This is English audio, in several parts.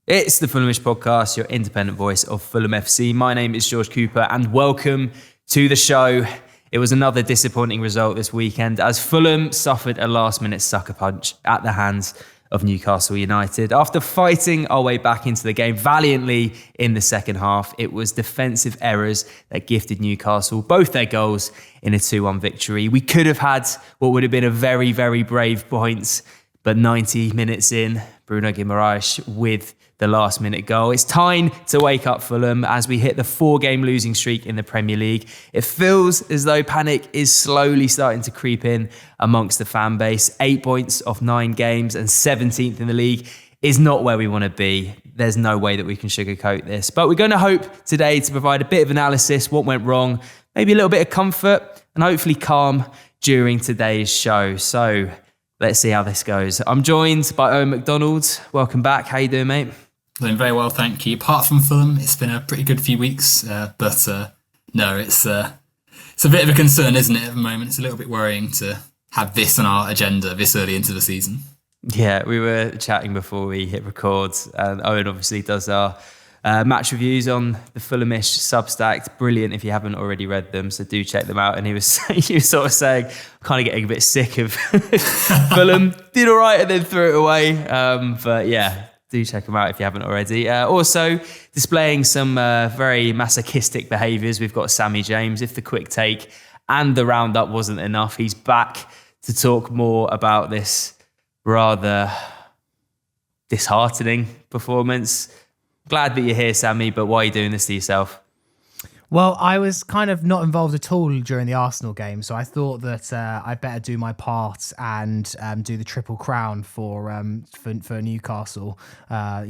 It's the Fulhamish podcast, your independent voice of Fulham FC. My name is George Cooper and welcome to the show. It was another disappointing result this weekend as Fulham suffered a last-minute sucker punch at the hands of Newcastle United. After fighting our way back into the game valiantly in the second half, it was defensive errors that gifted Newcastle both their goals in a 2-1 victory. We could have had what would have been a very, very brave points, but 90 minutes in, Bruno Guimaraes with the last minute goal. It's time to wake up Fulham as we hit the 4-game losing streak in the Premier League. It feels as though panic is slowly starting to creep in amongst the fan base. 8 points off 9 games and 17th in the league is not where we want to be. There's no way that we can sugarcoat this. But we're going to hope today to provide a bit of analysis, what went wrong, maybe a little bit of comfort and hopefully calm during today's show. So let's see how this goes. I'm joined by Owen Macdonald. Welcome back. How you doing, mate? Doing very well, thank you. Apart from Fulham, it's been a pretty good few weeks, but no, it's a bit of a concern, isn't it, at the moment? It's a little bit worrying to have this on our agenda this early into the season. Yeah, we were chatting before we hit record, and Owen obviously does our match reviews on the Fulhamish Substack. Brilliant if you haven't already read them, so do check them out. And he was sort of saying, kind of getting a bit sick of Fulham. Did all right and then threw it away. But yeah, do check them out if you haven't already. Also, displaying some very masochistic behaviours, we've got Sammy James. If the quick take and the roundup wasn't enough, he's back to talk more about this rather disheartening performance. Glad that you're here, Sammy, but why are you doing this to yourself? Well, I was kind of not involved at all during the Arsenal game, so I thought that I'd better do my part and do the triple crown for Newcastle. A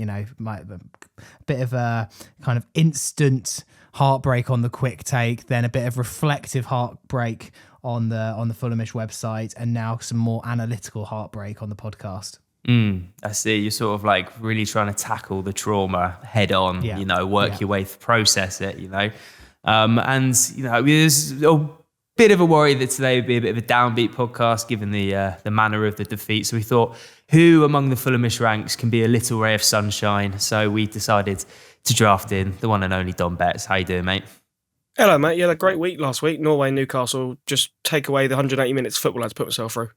bit of a kind of instant heartbreak on the quick take, then a bit of reflective heartbreak on the Fulhamish website, and now some more analytical heartbreak on the podcast. I see. You're sort of like really trying to tackle the trauma head on, work your way, process it, there's a bit of a worry that today would be a bit of a downbeat podcast given the manner of the defeat. So we thought, who among the Fulhamish ranks can be a little ray of sunshine? So we decided to draft in the one and only Dom Betts. How you doing, mate? Hello, mate. You had a great week last week. Norway, Newcastle, just take away the 180 minutes of football I had to put myself through.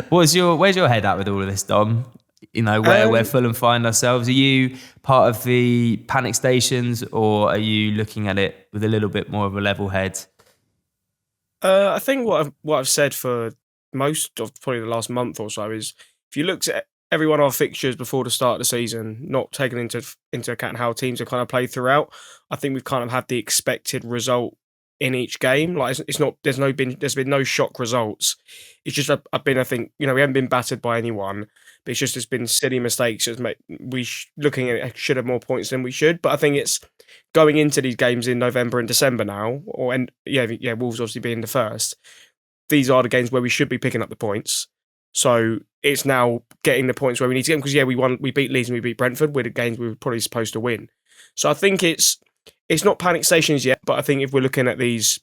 Where's your head at with all of this, Dom? Where Fulham find ourselves. Are you part of the panic stations, or are you looking at it with a little bit more of a level head? I think what I've said for most of probably the last month or so is, if you looked at every one of our fixtures before the start of the season, not taking into account how teams have kind of played throughout, I think we've kind of had the expected result in each game. Like there's been no shock results. It's just I think we haven't been battered by anyone, but it's just there's been silly mistakes. Looking at it, should have more points than we should. But I think it's going into these games in November and December now, Wolves obviously being the first. These are the games where we should be picking up the points. So it's now getting the points where we need to get them, because we beat Leeds and we beat Brentford. We're the games we were probably supposed to win. So I think it's not panic stations yet, but I think if we're looking at these,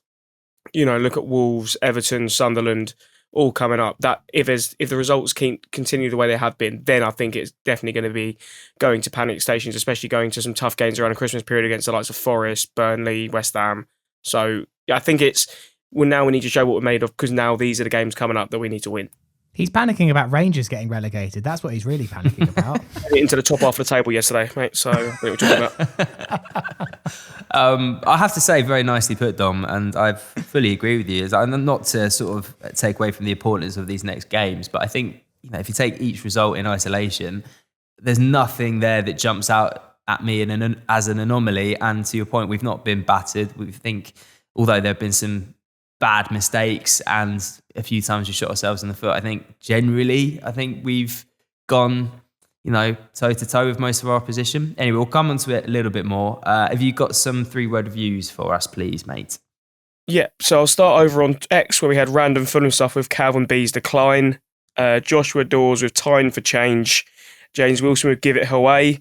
look at Wolves, Everton, Sunderland, all coming up, that if the results continue the way they have been, then I think it's definitely going to be going to panic stations, especially going to some tough games around the Christmas period against the likes of Forest, Burnley, West Ham. So I think we need to show what we're made of, because now these are the games coming up that we need to win. He's panicking about Rangers getting relegated. That's what he's really panicking about. Into the top half of the table yesterday, mate. So what we're talking about. I have to say, very nicely put, Dom, and I fully agree with you. I'm not to sort of take away from the importance of these next games, but I think if you take each result in isolation, there's nothing there that jumps out at me as an anomaly. And to your point, we've not been battered. We think, although there have been some bad mistakes and a few times we shot ourselves in the foot, I think we've gone, toe to toe with most of our opposition. Anyway, we'll come onto it a little bit more. Have you got some 3-word reviews for us, please, mate? Yeah, so I'll start over on X, where we had random Fulham stuff with Calvin B's decline, Joshua Dawes with time for change, James Wilson with give it away.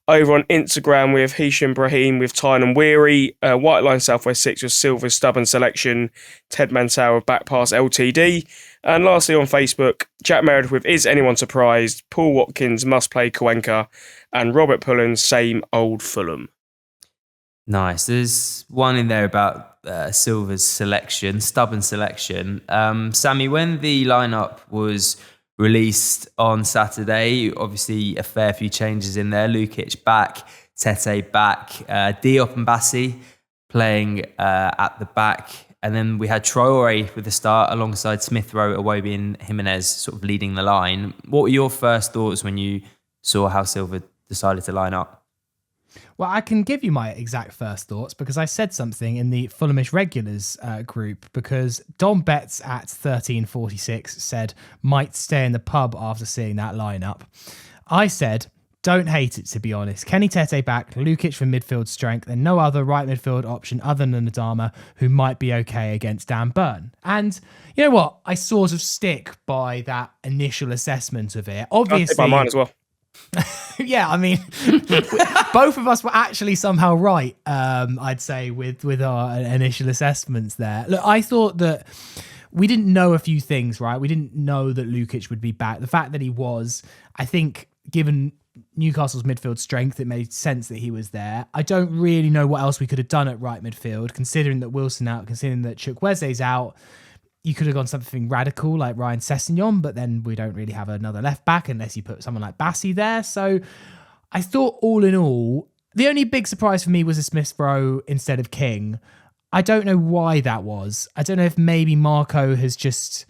Over on Instagram, we have Hisham Brahim with Tyne and Weary. White Line Southwest 6 with Silva's Stubborn Selection. Ted Mansell with Back Pass LTD. And lastly on Facebook, Jack Meredith with Is Anyone Surprised? Paul Watkins Must Play Cuenca. And Robert Pullen, Same Old Fulham. Nice. There's one in there about Silva's selection, Stubborn Selection. Sammy, when the lineup was released on Saturday, obviously a fair few changes in there. Lukic back, Tete back, Diop and Bassey playing at the back. And then we had Traore with the start alongside Smith Rowe, Iwobi and Jimenez sort of leading the line. What were your first thoughts when you saw how Silva decided to line up? Well, I can give you my exact first thoughts because I said something in the Fulhamish regulars group, because Dom Betts at 1346 said, might stay in the pub after seeing that lineup. I said, don't hate it, to be honest. Kenny Tete back, Lukic for midfield strength, and no other right midfield option other than Adama who might be okay against Dan Burn. And you know what? I sort of stick by that initial assessment of it. Obviously, I stick by mine as well. Yeah, I mean, both of us were actually somehow right, I'd say, with our initial assessments there. Look, I thought that we didn't know a few things, right? We didn't know that Lukic would be back. The fact that he was, I think, given Newcastle's midfield strength, it made sense that he was there. I don't really know what else we could have done at right midfield, considering that Wilson out, considering that Chukwueze's out. You could have gone something radical like Ryan Sessegnon, but then we don't really have another left back unless you put someone like Bassey there. So I thought all in all, the only big surprise for me was a Smith Rowe instead of King. I don't know why that was. I don't know if maybe Marco has just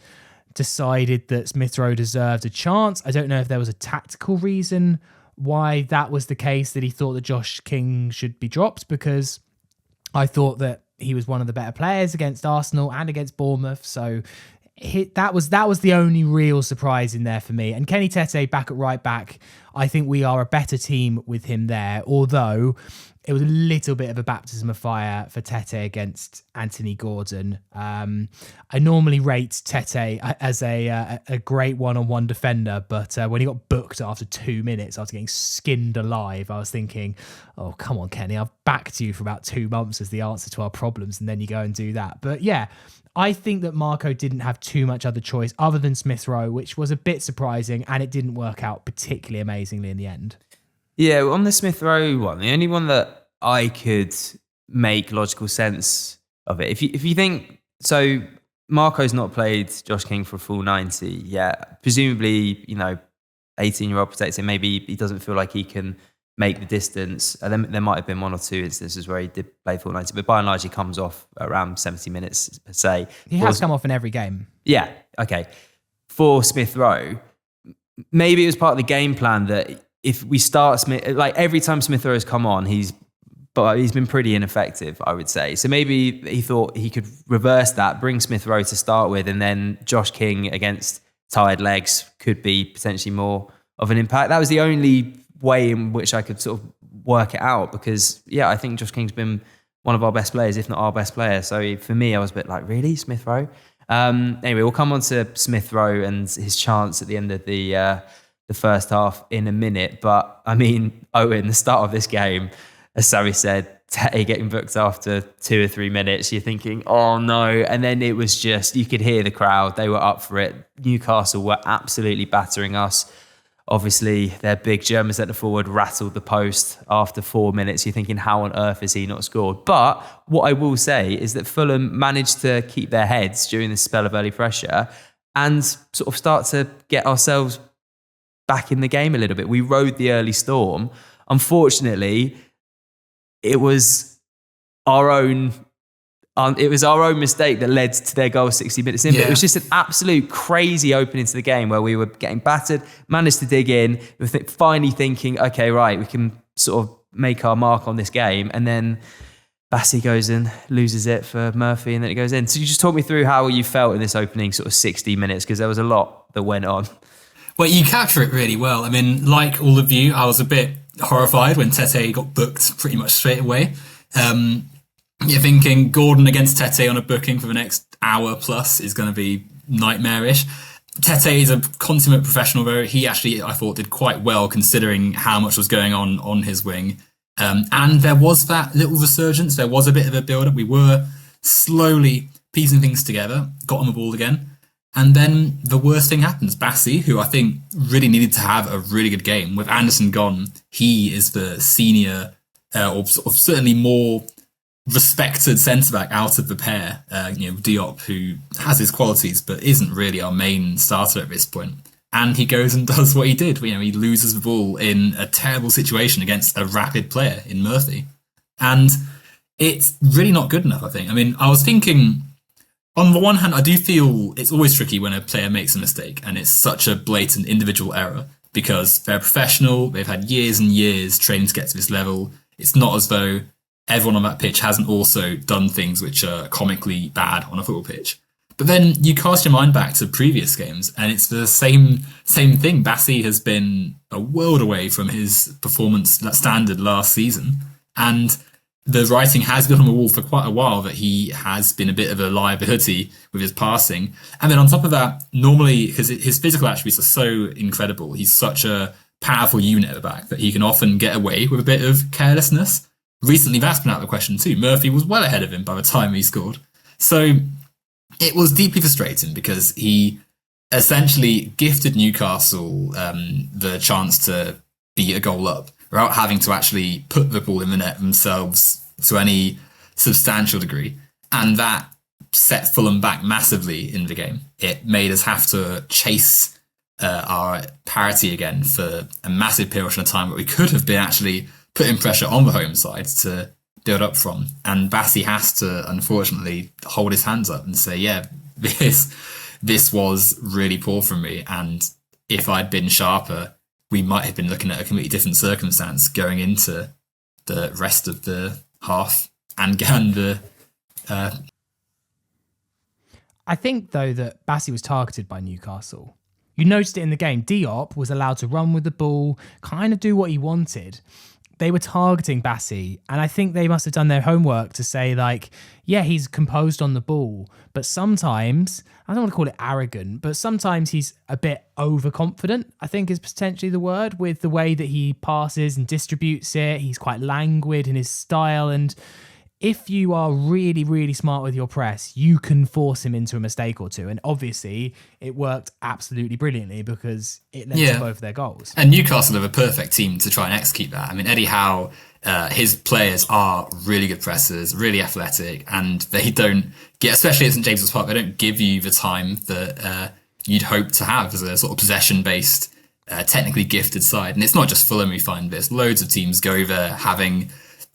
decided that Smith Rowe deserved a chance. I don't know if there was a tactical reason why that was the case, that he thought that Josh King should be dropped, because I thought that he was one of the better players against Arsenal and against Bournemouth. So that was the only real surprise in there for me. And Kenny Tete back at right back, I think we are a better team with him there, although it was a little bit of a baptism of fire for Tete against Anthony Gordon. I normally rate Tete as a great one-on-one defender, but when he got booked after 2 minutes, after getting skinned alive, I was thinking, oh, come on, Kenny, I've backed you for about 2 months as the answer to our problems, and then you go and do that. But yeah, I think that Marco didn't have too much other choice other than Smith Rowe, which was a bit surprising, and it didn't work out particularly amazingly in the end. Yeah, on the Smith Rowe one, the only one that I could make logical sense of it. If you think, so Marco's not played Josh King for a full 90 yet. Presumably, 18-year-old protector, maybe he doesn't feel like he can make the distance. There might have been one or two instances where he did play full 90, but by and large, he comes off around 70 minutes per se. He has come off in every game. Yeah, okay. For Smith Rowe, maybe it was part of the game plan that if we start Smith, like every time Smith Rowe has come on, he's been pretty ineffective, I would say. So maybe he thought he could reverse that, bring Smith Rowe to start with, and then Josh King against tired legs could be potentially more of an impact. That was the only way in which I could sort of work it out, because, yeah, I think Josh King's been one of our best players, if not our best player. So for me, I was a bit like, really, Smith Rowe? Anyway, we'll come on to Smith Rowe and his chance at the end of the first half in a minute. But, I mean, Owen, the start of this game, as Sammy said, Tete getting booked after 2 or 3 minutes, you're thinking, oh no. And then it was just, you could hear the crowd. They were up for it. Newcastle were absolutely battering us. Obviously, their big German centre forward rattled the post after 4 minutes. You're thinking, how on earth has he not scored? But what I will say is that Fulham managed to keep their heads during this spell of early pressure and sort of start to get ourselves back in the game a little bit. We rode the early storm. Unfortunately, it was our own mistake that led to their goal 60 minutes in. Yeah. But it was just an absolute crazy opening to the game where we were getting battered, managed to dig in, finally thinking, okay, right, we can sort of make our mark on this game. And then Bassey goes and loses it for Murphy, and then it goes in. So you just talk me through how you felt in this opening sort of 60 minutes, because there was a lot that went on. Well, you capture it really well. I mean, like all of you, I was a bit horrified when Tete got booked pretty much straight away. You're thinking Gordon against Tete on a booking for the next hour plus is going to be nightmarish. Tete is a consummate professional, though. He actually, I thought, did quite well considering how much was going on his wing. And there was that little resurgence. There was a bit of a build-up. We were slowly piecing things together, got on the ball again. And then the worst thing happens. Bassey, who I think really needed to have a really good game, with Anderson gone, he is the senior, or certainly more respected centre-back out of the pair. Diop, who has his qualities, but isn't really our main starter at this point. And he goes and does what he did. He loses the ball in a terrible situation against a rapid player in Murphy. And it's really not good enough, I think. I mean, I was thinking, on the one hand, I do feel it's always tricky when a player makes a mistake and it's such a blatant individual error because they're professional, they've had years and years training to get to this level. It's not as though everyone on that pitch hasn't also done things which are comically bad on a football pitch. But then you cast your mind back to previous games and it's the same thing. Bassey has been a world away from his performance that standard last season. And the writing has been on the wall for quite a while that he has been a bit of a liability with his passing. And then on top of that, normally, because his physical attributes are so incredible, he's such a powerful unit at the back that he can often get away with a bit of carelessness. Recently, that's been out of the question too. Murphy was well ahead of him by the time he scored. So it was deeply frustrating because he essentially gifted Newcastle the chance to be a goal up without having to actually put the ball in the net themselves to any substantial degree. And that set Fulham back massively in the game. It made us have to chase our parity again for a massive period of time where we could have been actually putting pressure on the home side to build up from. And Bassey has to, unfortunately, hold his hands up and say, yeah, this was really poor from me. And if I'd been sharper, we might have been looking at a completely different circumstance going into the rest of the half and the. I think, though, that Bassey was targeted by Newcastle. You noticed it in the game. Diop was allowed to run with the ball, kind of do what he wanted. They were targeting Bassey, and I think they must have done their homework to say, like, yeah, he's composed on the ball, but sometimes, I don't want to call it arrogant, but sometimes he's a bit overconfident, I think is potentially the word, with the way that he passes and distributes it. He's quite languid in his style, and if you are really, really smart with your press, you can force him into a mistake or two. And obviously, it worked absolutely brilliantly because it led to both their goals. And Newcastle are a perfect team to try and execute that. I mean, Eddie Howe, his players are really good pressers, really athletic, and they don't get, especially at St James's Park, they don't give you the time that you'd hope to have as a sort of possession-based, technically gifted side. And it's not just Fulham who find this. Loads of teams go there having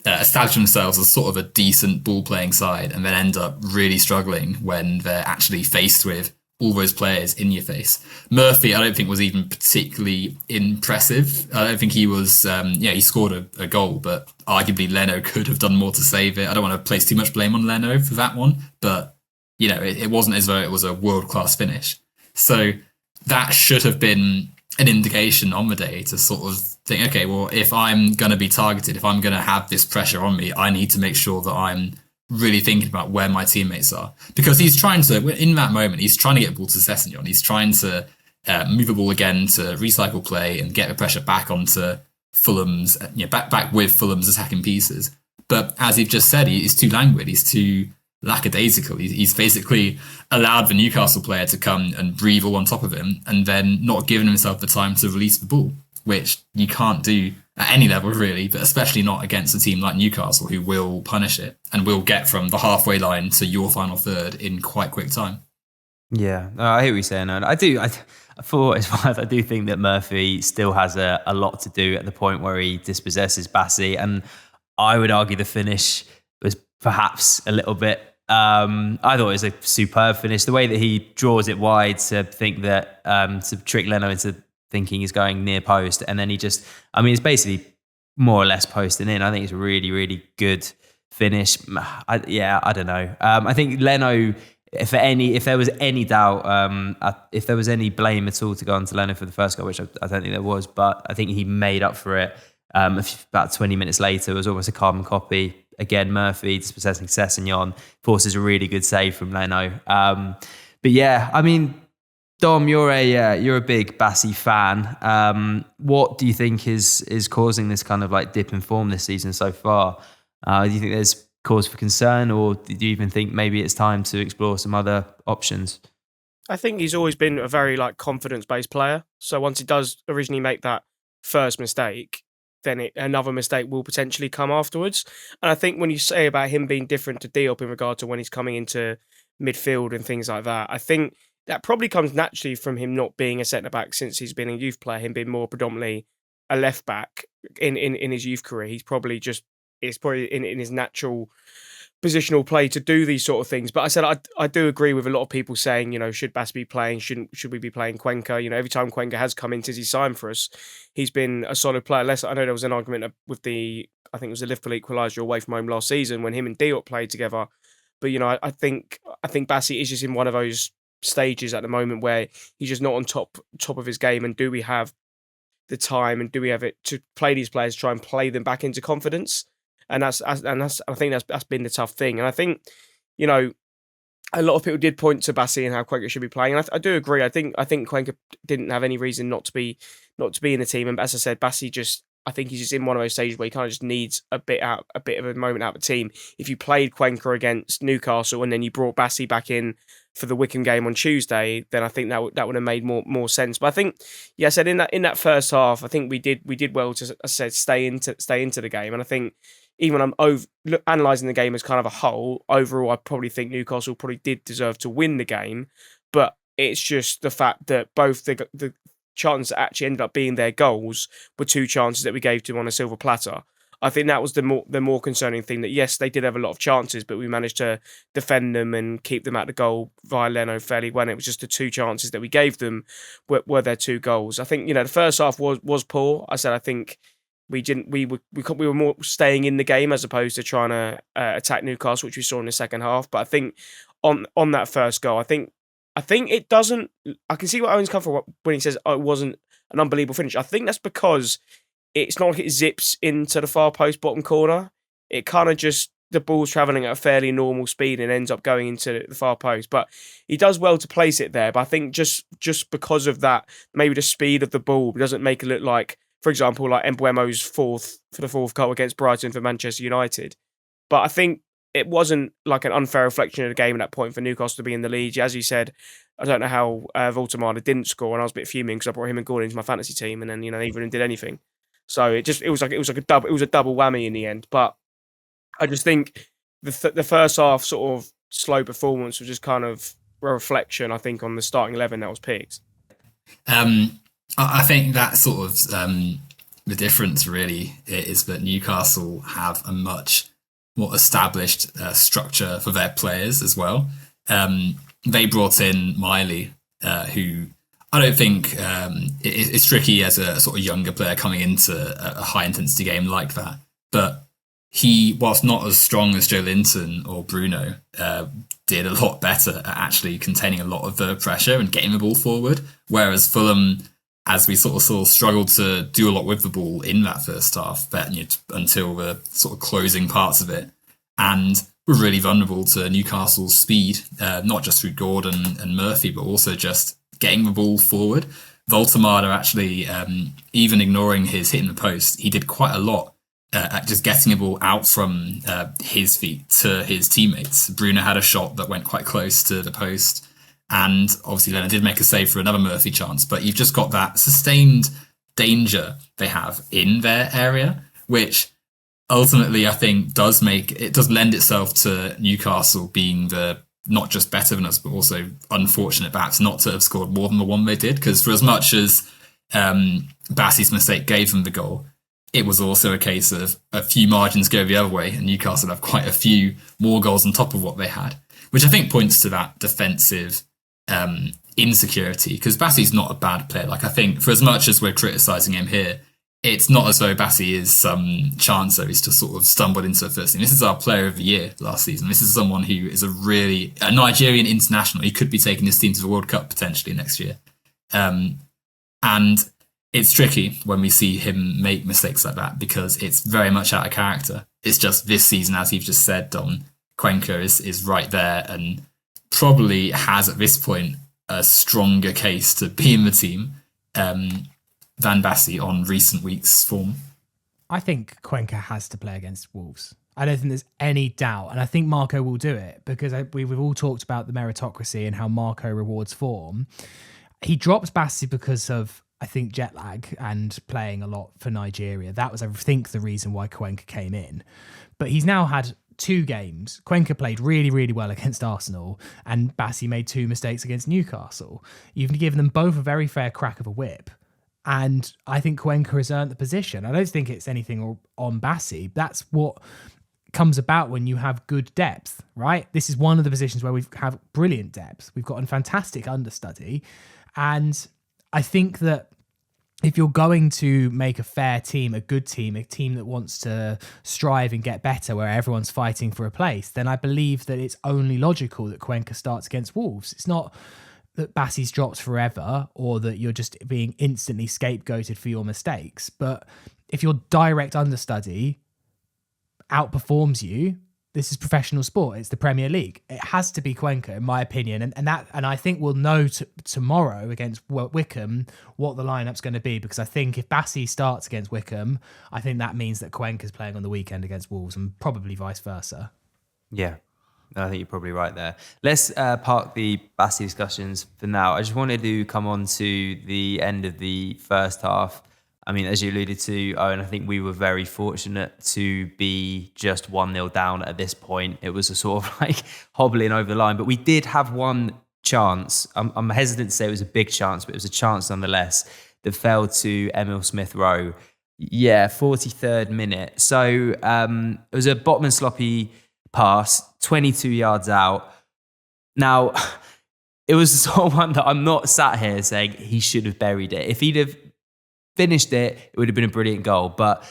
establish themselves as sort of a decent ball-playing side and then end up really struggling when they're actually faced with all those players in your face. Murphy, I don't think was even particularly impressive. I don't think he was, he scored a goal, but arguably Leno could have done more to save it. I don't want to place too much blame on Leno for that one, but, it wasn't as though it was a world-class finish. So that should have been an indication on the day to sort of think, okay, well, if I'm going to be targeted, if I'm going to have this pressure on me, I need to make sure that I'm really thinking about where my teammates are. Because he's trying to, in that moment, he's trying to get the ball to Sessegnon. He's trying to move the ball again to recycle play and get the pressure back onto Fulham's, back with Fulham's attacking pieces. But as you've just said, he's too languid. He's too lackadaisical. He's basically allowed the Newcastle player to come and breathe all on top of him and then not giving himself the time to release the ball, which you can't do at any level really, but especially not against a team like Newcastle who will punish it and will get from the halfway line to your final third in quite quick time. Yeah, I hear what you're saying. And I do think that Murphy still has a lot to do at the point where he dispossesses Bassey, and I would argue the finish was perhaps a little bit I thought it was a superb finish. The way that he draws it wide to think that, to trick Leno into thinking he's going near post. And then it's basically more or less posting in. I think it's a really, really good finish. I don't know. I think Leno, if there was any doubt, if there was any blame at all to go on to Leno for the first goal, which I don't think there was, but I think he made up for it. About 20 minutes later, it was almost a carbon copy. Again, Murphy dispossessing Sessegnon forces a really good save from Leno. But yeah, I mean, Dom, you're a big Bassey fan. What do you think is causing this kind of like dip in form this season so far? Do you think there's cause for concern, or do you even think maybe it's time to explore some other options? I think he's always been a very like confidence-based player. So once he does originally make that first mistake, then another mistake will potentially come afterwards. And I think when you say about him being different to Diop in regard to when he's coming into midfield and things like that, I think that probably comes naturally from him not being a centre-back since he's been a youth player, him being more predominantly a left-back in his youth career. It's probably in his natural positional play to do these sort of things. But I said I do agree with a lot of people saying, should Bass be playing? Should we be playing Cuenca? Every time Cuenca has come in since he signed for us, he's been a solid player. I know there was an argument with I think it was the Liverpool equaliser away from home last season when him and Diop played together. But I think Bassey is just in one of those stages at the moment where he's just not on top of his game. And do we have the time and do we have it to play these players, try and play them back into confidence? And I think that's been the tough thing. And I think, a lot of people did point to Bassey and how Cuenca should be playing. And I do agree. I think Cuenca didn't have any reason not to be in the team. And as I said, Bassey I think he's just in one of those stages where he kind of just needs a bit of a moment out of the team. If you played Cuenca against Newcastle and then you brought Bassey back in for the Wycombe game on Tuesday, then I think that would have made more sense. But I think, I said in that first half, I think we did well to, as I said, stay into the game. And I think even when I'm analysing the game as kind of a whole, overall, I probably think Newcastle probably did deserve to win the game. But it's just the fact that both the chances that actually ended up being their goals were two chances that we gave to them on a silver platter. I think that was the more concerning thing, that yes, they did have a lot of chances, but we managed to defend them and keep them at the goal via Leno fairly well. It was just the two chances that we gave them were their two goals. I think, the first half was poor. I said I think we were more staying in the game as opposed to trying to attack Newcastle, which we saw in the second half. But I think on that first goal, I think it doesn't. I can see what Owen's come from when he says, "Oh, it wasn't an unbelievable finish." I think that's because it's not like it zips into the far post bottom corner. It kind of just, the ball's travelling at a fairly normal speed and ends up going into the far post. But he does well to place it there. But I think just because of that, maybe the speed of the ball doesn't make it look like, for example, like Mbeumo's fourth goal against Brighton for Manchester United. But I think it wasn't like an unfair reflection of the game at that point for Newcastle to be in the lead. As you said, I don't know how Voltemada didn't score, and I was a bit fuming because I brought him and Gordon into my fantasy team, and then neither of them did anything. So it was like a double whammy in the end. But I just think the first half sort of slow performance was just kind of a reflection, I think, on the starting 11 that was picked. I think that sort of the difference really is that Newcastle have a much more established structure for their players as well. They brought in Miley, who I don't think it's tricky as a sort of younger player coming into a high intensity game like that. But he, whilst not as strong as Joe Linton or Bruno, did a lot better at actually containing a lot of the pressure and getting the ball forward. Whereas Fulham, as we sort of saw, struggled to do a lot with the ball in that first half, but, until the sort of closing parts of it, and were really vulnerable to Newcastle's speed, not just through Gordon and Murphy, but also just getting the ball forward. Voltemada actually, even ignoring his hitting the post, he did quite a lot at just getting the ball out from his feet to his teammates. Bruno had a shot that went quite close to the post, and obviously Leonard did make a save for another Murphy chance, but you've just got that sustained danger they have in their area, which ultimately I think does lend itself to Newcastle being the not just better than us, but also unfortunate perhaps not to have scored more than the one they did. Because for as much as Bassey's mistake gave them the goal, it was also a case of a few margins go the other way, and Newcastle have quite a few more goals on top of what they had, which I think points to that defensive insecurity. Because Bassey's not a bad player. Like, I think for as much as we're criticising him here, it's not as though Bassey is some chancer. He's just sort of stumbled into the first team. This is our player of the year last season. This is someone who is a Nigerian international. He could be taking his team to the World Cup potentially next year. And it's tricky when we see him make mistakes like that because it's very much out of character. It's just this season, as you've just said, Don, Cuenca is right there and probably has at this point a stronger case to be in the team than Bassey on recent weeks' form. I think Cuenca has to play against Wolves. I don't think there's any doubt. And I think Marco will do it because we've all talked about the meritocracy and how Marco rewards form. He dropped Bassey because of, I think, jet lag and playing a lot for Nigeria. That was, I think, the reason why Cuenca came in. But he's now had 2 games. Cuenca played really, really well against Arsenal and Bassey made 2 mistakes against Newcastle. You've given them both a very fair crack of a whip. And I think Cuenca has earned the position. I don't think it's anything on Bassey. That's what comes about when you have good depth, right? This is one of the positions where we have brilliant depth. We've got a fantastic understudy. And I think that if you're going to make a fair team, a good team, a team that wants to strive and get better, where everyone's fighting for a place, then I believe that it's only logical that Cuenca starts against Wolves. It's not that Bassey's dropped forever or that you're just being instantly scapegoated for your mistakes. But if your direct understudy outperforms you, this is professional sport. It's the Premier League. It has to be Cuenca, in my opinion. And I think we'll know tomorrow against Wycombe what the lineup's going to be, because I think if Bassey starts against Wycombe, I think that means that Cuenca's playing on the weekend against Wolves and probably vice versa. Yeah, I think you're probably right there. Let's park the Bassey discussions for now. I just wanted to come on to the end of the first half. I mean, as you alluded to, Owen, I think we were very fortunate to be just 1-0 down at this point. It was a sort of like hobbling over the line, but we did have one chance. I'm hesitant to say it was a big chance, but it was a chance nonetheless that fell to Emil Smith-Rowe. Yeah, 43rd minute. So it was a bottom and sloppy pass, 22 yards out. Now, it was the sort of one that I'm not sat here saying he should have buried it. If he'd have finished it, it would have been a brilliant goal. But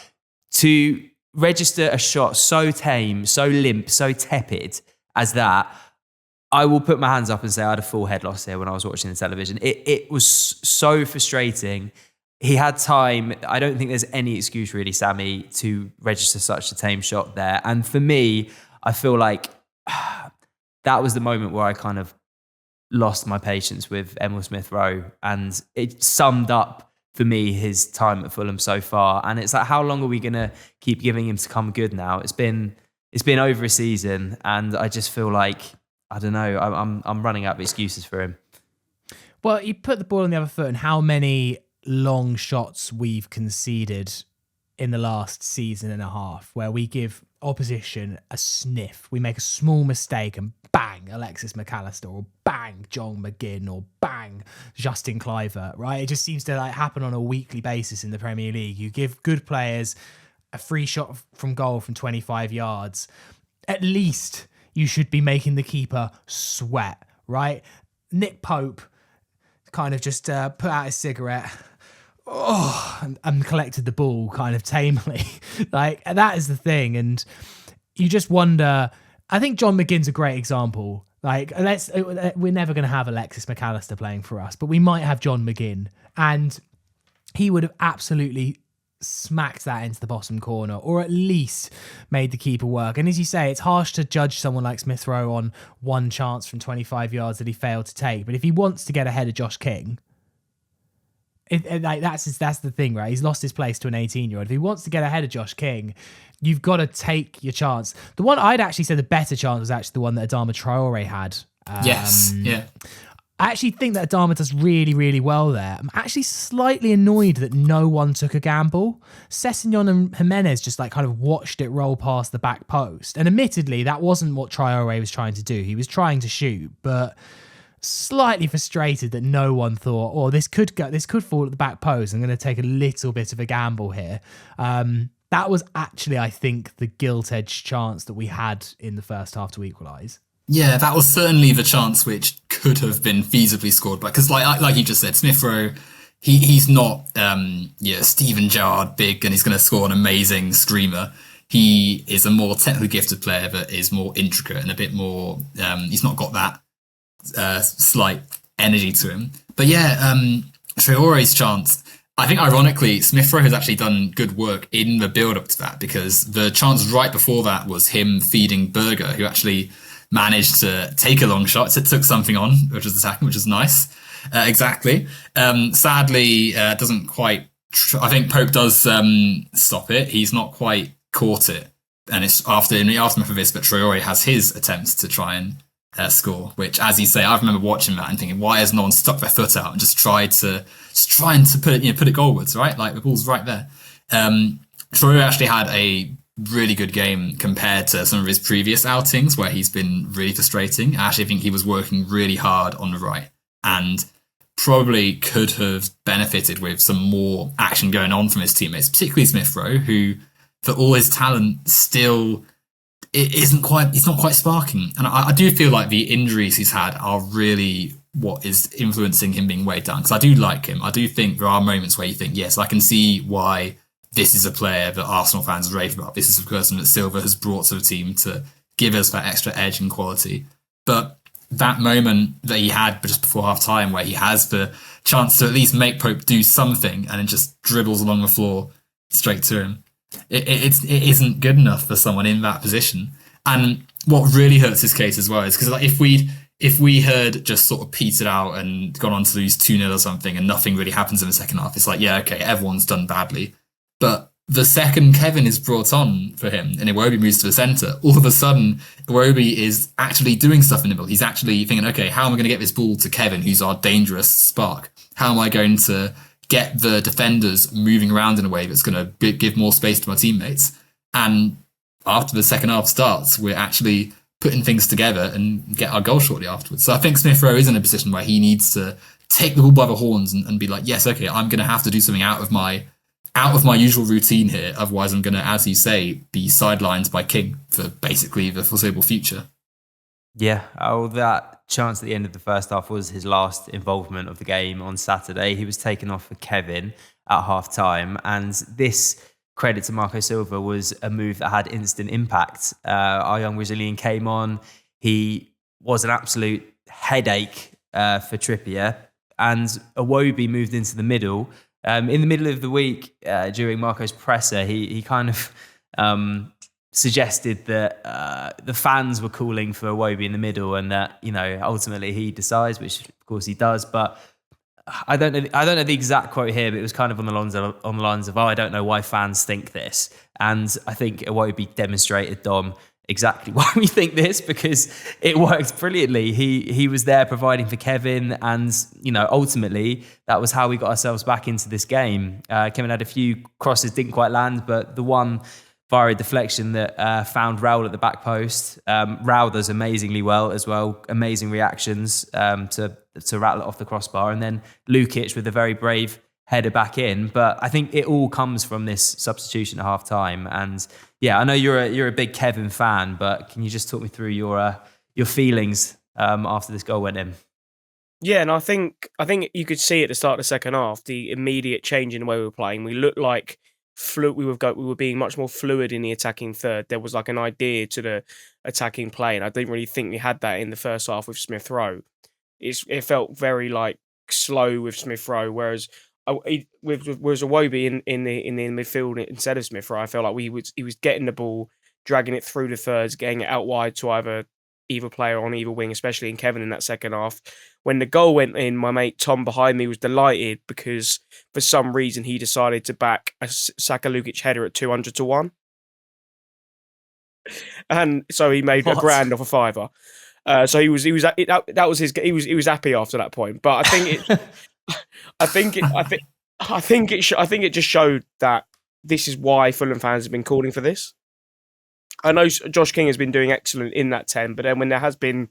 to register a shot so tame, so limp, so tepid as that, I will put my hands up and say I had a full head loss here when I was watching the television. It was so frustrating. He had time. I don't think there's any excuse really, Sammy, to register such a tame shot there. And for me, I feel like that was the moment where I kind of lost my patience with Emil Smith-Rowe, and it summed up for me his time at Fulham so far. And it's like, how long are we going to keep giving him to come good now? It's been over a season, and I just feel like, I don't know, I'm running out of excuses for him. Well, you put the ball on the other foot, and how many long shots we've conceded in the last season and a half, where we give opposition a sniff. We make a small mistake and bang, Alexis McAllister, or bang, John McGinn, or bang, Justin Kluivert, right? It just seems to like happen on a weekly basis in the Premier League. You give good players a free shot from goal from 25 yards. At least you should be making the keeper sweat, right? Nick Pope kind of just put out his cigarette, and collected the ball kind of tamely. Like, that is the thing. And you just wonder, I think John McGinn's a great example. Like, we're never going to have Alexis McAllister playing for us, but we might have John McGinn, and he would have absolutely smacked that into the bottom corner, or at least made the keeper work. And as you say, it's harsh to judge someone like Smith Rowe on one chance from 25 yards that he failed to take. But if he wants to get ahead of Josh King, that's the thing, right? He's lost his place to an 18-year-old. If he wants to get ahead of Josh King, you've got to take your chance. The one I'd actually say the better chance was actually the one that Adama Traore had. Yes, yeah. I actually think that Adama does really, really well there. I'm actually slightly annoyed that no one took a gamble. Sessegnon and Jimenez just like kind of watched it roll past the back post. And admittedly, that wasn't what Traore was trying to do. He was trying to shoot, but slightly frustrated that no one thought, this could fall at the back post. I'm going to take a little bit of a gamble here. That was actually, I think, the gilt-edged chance that we had in the first half to equalise. Yeah, that was certainly the chance which could have been feasibly scored by, because like you just said, Smith Rowe, he's not Steven Gerrard big and he's going to score an amazing streamer. He is a more technically gifted player that is more intricate and a bit more. He's not got that slight energy to him. But yeah, Traore's chance, I think ironically, Smith Rowe has actually done good work in the build up to that, because the chance right before that was him feeding Berger, who actually managed to take a long shot. It took something on, which was attacking, which was nice. Exactly. Sadly, doesn't quite. I think Pope does stop it. He's not quite caught it, and it's after in the aftermath of this. But Traore has his attempts to try and score, which, as you say, I remember watching that and thinking, why has no one stuck their foot out and just trying to put it goalwards, right? Like the ball's right there. Traore actually had a really good game compared to some of his previous outings where he's been really frustrating. I actually think he was working really hard on the right and probably could have benefited with some more action going on from his teammates, particularly Smith Rowe, who, for all his talent, still it's not quite sparking. And I do feel like the injuries he's had are really what is influencing him being weighed down. Because I do like him. I do think there are moments where you think, yes, I can see why this is a player that Arsenal fans rave about. This is a person that Silva has brought to the team to give us that extra edge and quality. But that moment that he had just before half time where he has the chance to at least make Pope do something and then just dribbles along the floor straight to him. It isn't good enough for someone in that position. And what really hurts his case as well is because like if we had just sort of petered out and gone on to lose 2-0 or something and nothing really happens in the second half, it's like, yeah, okay, everyone's done badly. But the second Kevin is brought on for him and Iwobi moves to the centre, all of a sudden Iwobi is actually doing stuff in the middle. He's actually thinking, okay, how am I going to get this ball to Kevin, who's our dangerous spark? How am I going to get the defenders moving around in a way that's going to give more space to my teammates? And after the second half starts, we're actually putting things together and get our goal shortly afterwards. So I think Smith Rowe is in a position where he needs to take the ball by the horns and be like, yes, okay, I'm going to have to do something out of my usual routine here. Otherwise, I'm going to, as you say, be sidelined by King for basically the foreseeable future. Yeah, that chance at the end of the first half was his last involvement of the game on Saturday. He was taken off for Kevin at half time. And this, credit to Marco Silva, was a move that had instant impact. Our young Brazilian came on. He was an absolute headache for Trippier. And Iwobi moved into the middle. In the middle of the week, during Marco's presser, he kind of suggested that the fans were calling for Iwobi in the middle, and that ultimately he decides, which of course he does. But I don't know the exact quote here, but it was kind of on the lines of, I don't know why fans think this, and I think Iwobi demonstrated, Dom, exactly why we think this, because it worked brilliantly. He was there providing for Kevin, and ultimately that was how we got ourselves back into this game. Kevin had a few crosses, didn't quite land, but the one via a deflection that found Rowe at the back post. Rowe does amazingly well as well, amazing reactions to rattle it off the crossbar, and then Lukic with a very brave header back in. But I think it all comes from this substitution at half time. And yeah, I know you're a big Kevin fan, but can you just talk me through your feelings after this goal went in? Yeah, and I think you could see at the start of the second half the immediate change in the way we were playing. We looked like we were being much more fluid in the attacking third. There was like an idea to the attacking play, and I didn't really think we had that in the first half with Smith Rowe. It felt very like slow with Smith Rowe, whereas with Iwobi in the midfield instead of Smith Rowe, I felt like he was getting the ball, dragging it through the thirds, getting it out wide to either player on either wing, especially in Kevin in that second half. When the goal went in, my mate Tom behind me was delighted because for some reason he decided to back a Saka Lukic header at 200 to 1. And so he made a grand off a fiver. So he was happy after that point. But I think it just showed that this is why Fulham fans have been calling for this. I know Josh King has been doing excellent in that 10, but then when there has been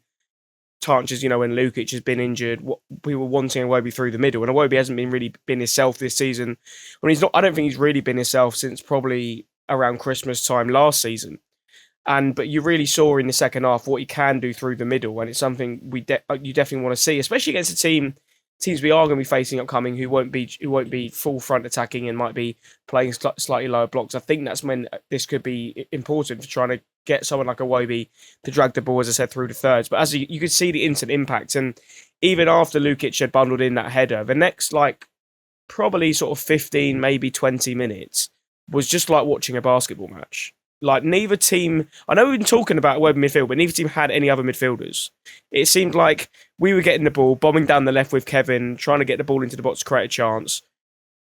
chances, when Lukic has been injured, we were wanting Iwobi through the middle, and Iwobi hasn't really been himself this season. He's not. I don't think he's really been himself since probably around Christmas time last season. But you really saw in the second half what he can do through the middle, and it's something you definitely want to see, especially against teams we are going to be facing upcoming who won't be full front attacking and might be playing slightly lower blocks. I think that's when this could be important for trying to get someone like Iwobi to drag the ball, as I said, through the thirds. But as you could see the instant impact, and even after Lukic had bundled in that header, the next probably sort of 15, maybe 20 minutes was just like watching a basketball match. Like neither team, I know we've been talking about web midfield, but neither team had any other midfielders. It seemed like we were getting the ball, bombing down the left with Kevin, trying to get the ball into the box to create a chance.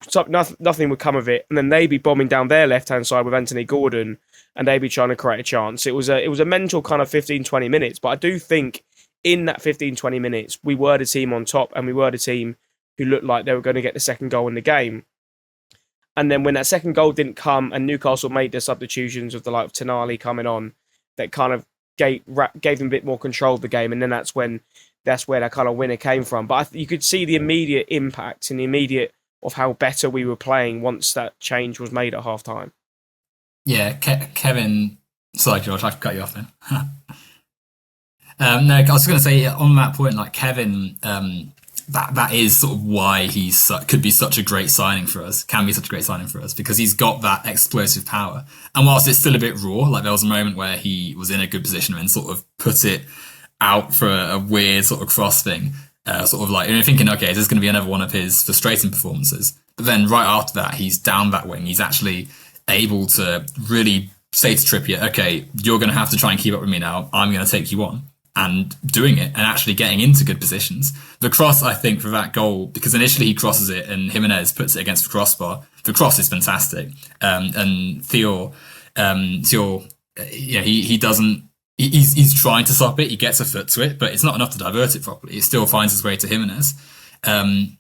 So nothing would come of it, and then they'd be bombing down their left-hand side with Anthony Gordon, and they'd be trying to create a chance. It was a mental kind of 15-20 minutes, but I do think in that 15-20 minutes, we were the team on top, and we were the team who looked like they were going to get the second goal in the game. And then when that second goal didn't come and Newcastle made the substitutions of the like of Tonali coming on, that kind of gave them a bit more control of the game. And then that's where that kind of winner came from. But you could see the immediate impact and the immediate of how better we were playing once that change was made at half time. Yeah, Kevin... Sorry, George, I've cut you off then. No, I was going to say on that point, like Kevin... That is sort of why could be such a great signing for us, can be such a great signing for us, because he's got that explosive power. And whilst it's still a bit raw, like there was a moment where he was in a good position and sort of put it out for a weird sort of cross thing, sort of like, you're thinking, okay, is this going to be another one of his frustrating performances? But then right after that, he's down that wing. He's actually able to really say to Trippier, okay, you're going to have to try and keep up with me now. I'm going to take you on. And doing it and actually getting into good positions. The cross, I think, for that goal, because initially he crosses it and Jimenez puts it against the crossbar. The cross is fantastic. And Theo, he doesn't, he's trying to stop it. He gets a foot to it, but it's not enough to divert it properly. It still finds its way to Jimenez. And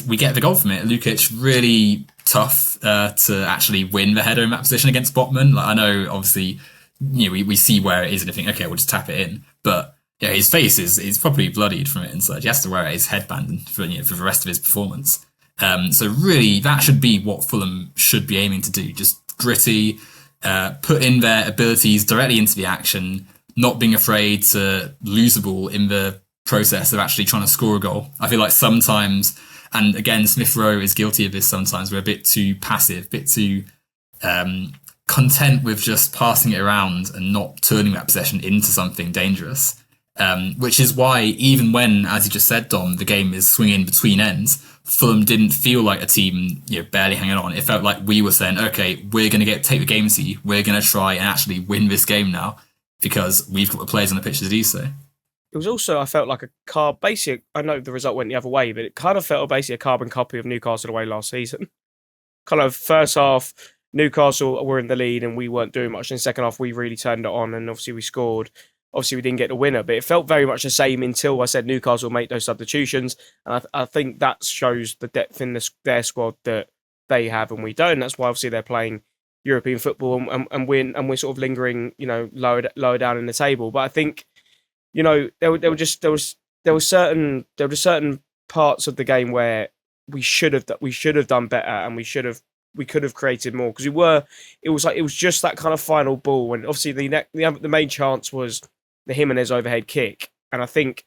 we get the goal from it. Lukic really tough to actually win the header in that position against Botman. Like, I know, obviously, we see where it is and you think, okay, we'll just tap it in. But yeah, his face is probably bloodied from it inside. He has to wear his headband for the rest of his performance. So really, that should be what Fulham should be aiming to do. Just gritty, put in their abilities directly into the action, not being afraid to lose the ball in the process of actually trying to score a goal. I feel like sometimes, and again, Smith Rowe is guilty of this sometimes, we're a bit too passive, a bit too content with just passing it around and not turning that possession into something dangerous. Which is why, even when, as you just said, Dom, the game is swinging between ends, Fulham didn't feel like a team barely hanging on. It felt like we were saying, okay, we're going to take the game to you. We're going to try and actually win this game now because we've got the players on the pitch to do so. It was also, I felt like I know the result went the other way, but it kind of felt basically a carbon copy of Newcastle away last season. Kind of first half, Newcastle were in the lead and we weren't doing much. In the second half, we really turned it on and obviously we scored. Obviously, we didn't get the winner, but it felt very much the same until I said Newcastle make those substitutions. And I think that shows the depth in their squad that they have and we don't. That's why obviously they're playing European football and win, and we're sort of lingering, lower down in the table. But I think, there were certain parts of the game where we should have done better and we could have created more, because it was just that kind of final ball, and obviously the main chance was the Jimenez overhead kick, and I think,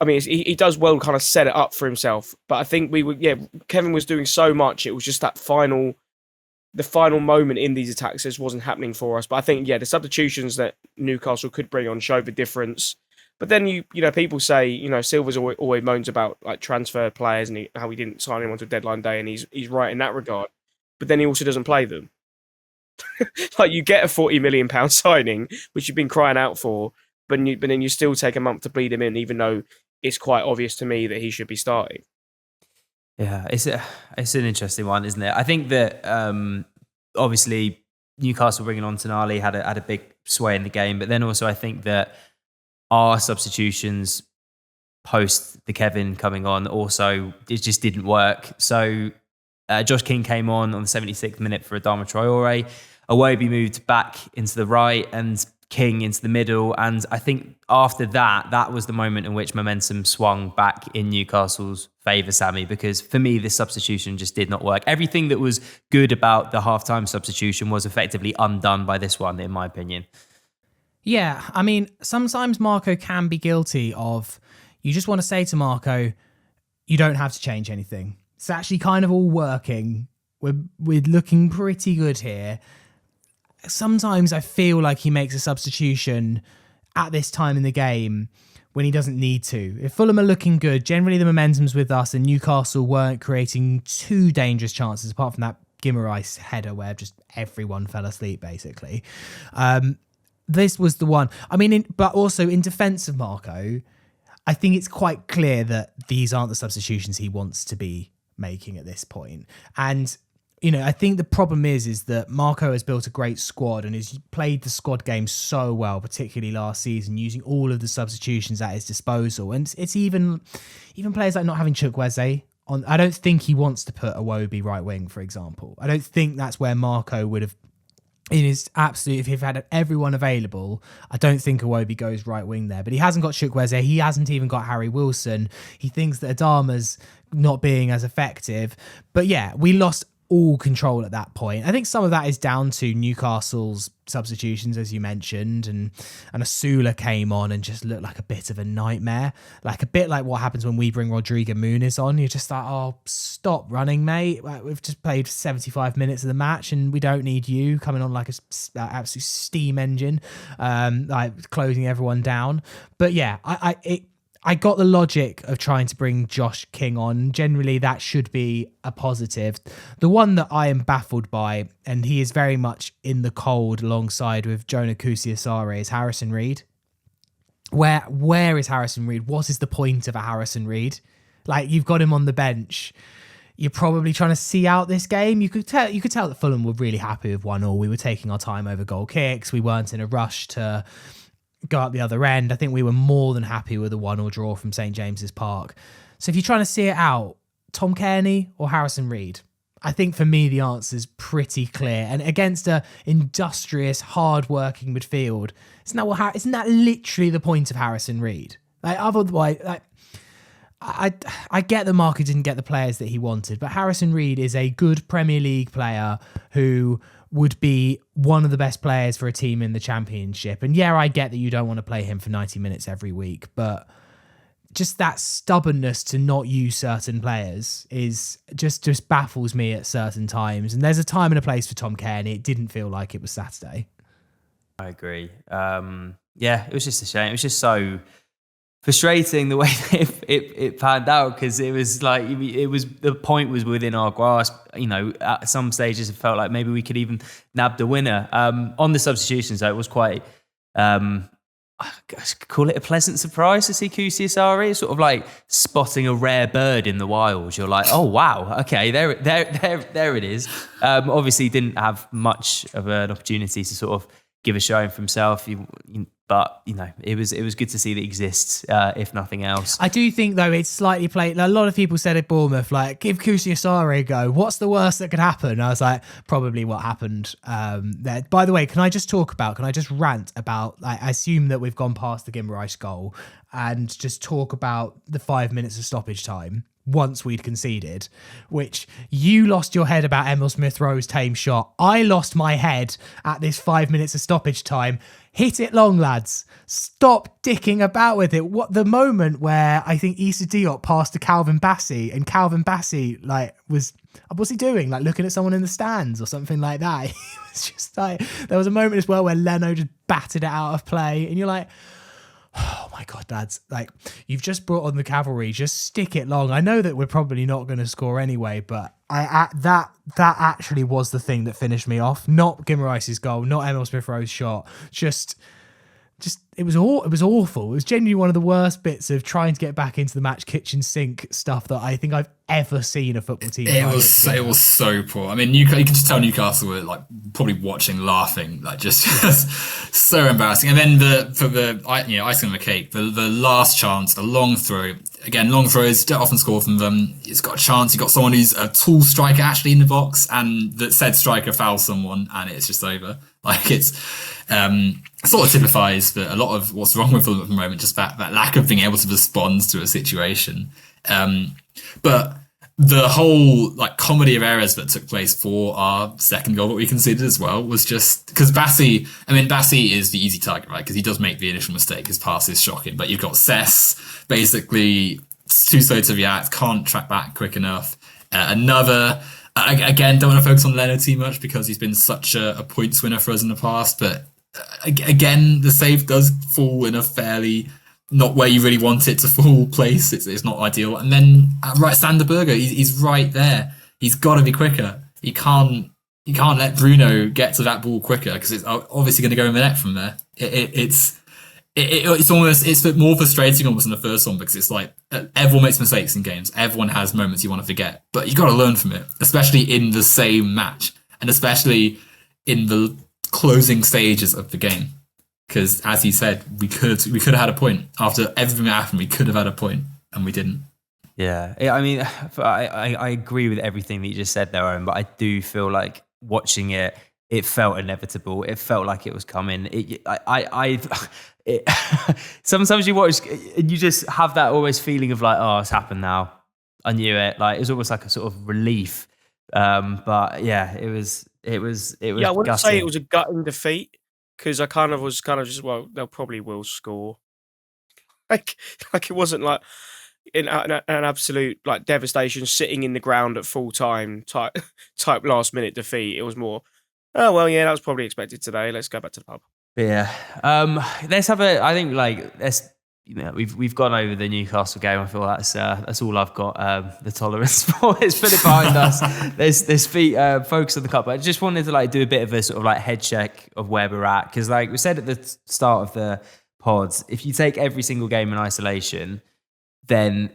he does well kind of set it up for himself, but I think Kevin was doing so much, it was just the final moment in these attacks just wasn't happening for us. But I think the substitutions that Newcastle could bring on showed the difference. But then people say Silva's always moans about like transfer players and how he didn't sign him onto deadline day, and he's right in that regard. But then he also doesn't play them. Like, you get a £40 million signing, which you've been crying out for, but then you still take a month to bleed him in, even though it's quite obvious to me that he should be starting. Yeah, it's an interesting one, isn't it? I think that obviously Newcastle bringing on Tonali had a big sway in the game, but then also I think that our substitutions post the Kevin coming on also, it just didn't work. So Josh King came on the 76th minute for Adama Traore. Iwobi moved back into the right and King into the middle. And I think after that was the moment in which momentum swung back in Newcastle's favour, Sammy, because for me, this substitution just did not work. Everything that was good about the halftime substitution was effectively undone by this one, in my opinion. Yeah, sometimes Marco can be guilty of, you just want to say to Marco, you don't have to change anything. It's actually kind of all working. We're looking pretty good here. Sometimes I feel like he makes a substitution at this time in the game when he doesn't need to. If Fulham are looking good, generally the momentum's with us, and Newcastle weren't creating too dangerous chances apart from that Guimaraes header where just everyone fell asleep, basically. This was the one. I mean, but also in defence of Marco, I think it's quite clear that these aren't the substitutions he wants to be making at this point. And, you know, I think the problem is that Marco has built a great squad and has played the squad game so well, particularly last season, using all of the substitutions at his disposal. And it's even players like not having Chukwueze on. I don't think he wants to put Iwobi right wing, for example. I don't think that's where Marco would have. It is absolutely, if he had everyone available, I don't think Iwobi goes right wing there. But he hasn't got Chukwueze. He hasn't even got Harry Wilson. He thinks that Adama's not being as effective. But yeah, we lost all control at that point. I think some of that is down to Newcastle's substitutions, as you mentioned, and Asula came on and just looked like a bit of a nightmare. Like a bit like what happens when we bring Rodrigo Muniz on. You're just like, oh, stop running, mate. Like, we've just played 75 minutes of the match and we don't need you coming on like a absolute steam engine, like closing everyone down. But yeah, I got the logic of trying to bring Josh King on. Generally, that should be a positive. The one that I am baffled by, and he is very much in the cold alongside with Jonah Kusiasare, is Harrison Reed. Where is Harrison Reed? What is the point of a Harrison Reed? Like, you've got him on the bench. You're probably trying to see out this game. You could tell that Fulham were really happy with 1-1. We were taking our time over goal kicks. We weren't in a rush to go up the other end. I think we were more than happy with a 1-1 draw from St. James's Park. So if you're trying to see it out, Tom Kearney or Harrison Reed? I think for me the answer is pretty clear. And against a industrious, hard-working midfield, isn't that literally the point of Harrison Reed? Like, otherwise, like, I get that Marco didn't get the players that he wanted, but Harrison Reed is a good Premier League player who would be one of the best players for a team in the Championship. And yeah, I get that you don't want to play him for 90 minutes every week, but just that stubbornness to not use certain players is just baffles me at certain times. And there's a time and a place for Tom Kearney. It didn't feel like it was Saturday. I agree. Yeah, it was just a shame. It was just so frustrating the way that it panned out, because it was like the point was within our grasp. You know, at some stages it felt like maybe we could even nab the winner. On the substitutions, though, it was quite I call it a pleasant surprise to see Kusiasare, sort of like spotting a rare bird in the wild. You're like, oh wow, okay, there it is. Obviously, didn't have much of an opportunity to sort of give a showing for himself. But, you know, it was good to see that it exists, if nothing else. I do think, though, it's slightly played. A lot of people said at Bournemouth, like, give Kusiasare a go. What's the worst that could happen? I was like, probably what happened there. By the way, can I just rant about, I assume that we've gone past the Guimaraes goal and just talk about the 5 minutes of stoppage time once we'd conceded, which you lost your head about Emil Smith-Rowe's tame shot. I lost my head at this 5 minutes of stoppage time. Hit it long, lads. Stop dicking about with it. What the moment where I think Issa Diop passed to Calvin Bassey, and Calvin Bassey, like, what's he doing? Like, looking at someone in the stands or something like that. It was just like, there was a moment as well where Leno just battered it out of play, and you're like, oh my God, lads, like, you've just brought on the cavalry, just stick it long. I know that we're probably not going to score anyway, but that actually was the thing that finished me off. Not Guimaraes' goal, not Emil Smith-Rowe's shot. Just it was awful. It was genuinely one of the worst bits of trying to get back into the match kitchen sink stuff that I think I've ever seen a football team. It was so poor. I mean, you can just tell Newcastle were like probably watching, laughing, like just so embarrassing. And then for the icing on the cake, the last chance, a long throw. Again, long throws don't often score from them. He's got a chance. You've got someone who's a tall striker actually in the box, and that said striker fouls someone, and it's just over. Like, it's sort of typifies a lot of what's wrong with them at the moment, just that lack of being able to respond to a situation. But the whole like comedy of errors that took place for our second goal that we conceded as well was just because Bassey is the easy target, right? Because he does make the initial mistake. His pass is shocking, but you've got Cess basically too slow to react, can't track back quick enough. Again, don't want to focus on Leno too much because he's been such a points winner for us in the past, but again, the save does fall in a fairly not where you really want it to fall place. It's not ideal. And then right, Sander Berger, he's right there. He's got to be quicker. You can't let Bruno get to that ball quicker because it's obviously going to go in the net from there. It's more frustrating almost in the first one because it's like everyone makes mistakes in games. Everyone has moments you want to forget, but you got to learn from it, especially in the same match and especially in the closing stages of the game. Because as he said, we could have had a point after everything that happened. We could have had a point and we didn't. Yeah, I mean, I agree with everything that you just said there, Owen, but I do feel like watching it felt inevitable. It felt like it was coming. Sometimes you watch and you just have that always feeling of like, oh, it's happened now. I knew it. Like, it was almost like a sort of relief. But yeah, it was. Yeah, I wouldn't say it was a gutting defeat because I was just, well, they'll probably will score. Like it wasn't like in an absolute like devastation, sitting in the ground at full time type last minute defeat. It was more, oh well, yeah, that was probably expected today. Let's go back to the pub. But yeah, let's have a. I think like let's. We've gone over the Newcastle game. I feel that's all I've got the tolerance for. Let's put it behind us. Let's focus on the cup. But I just wanted to like do a bit of a sort of like head check of where we're at because like we said at the start of the pods, if you take every single game in isolation, then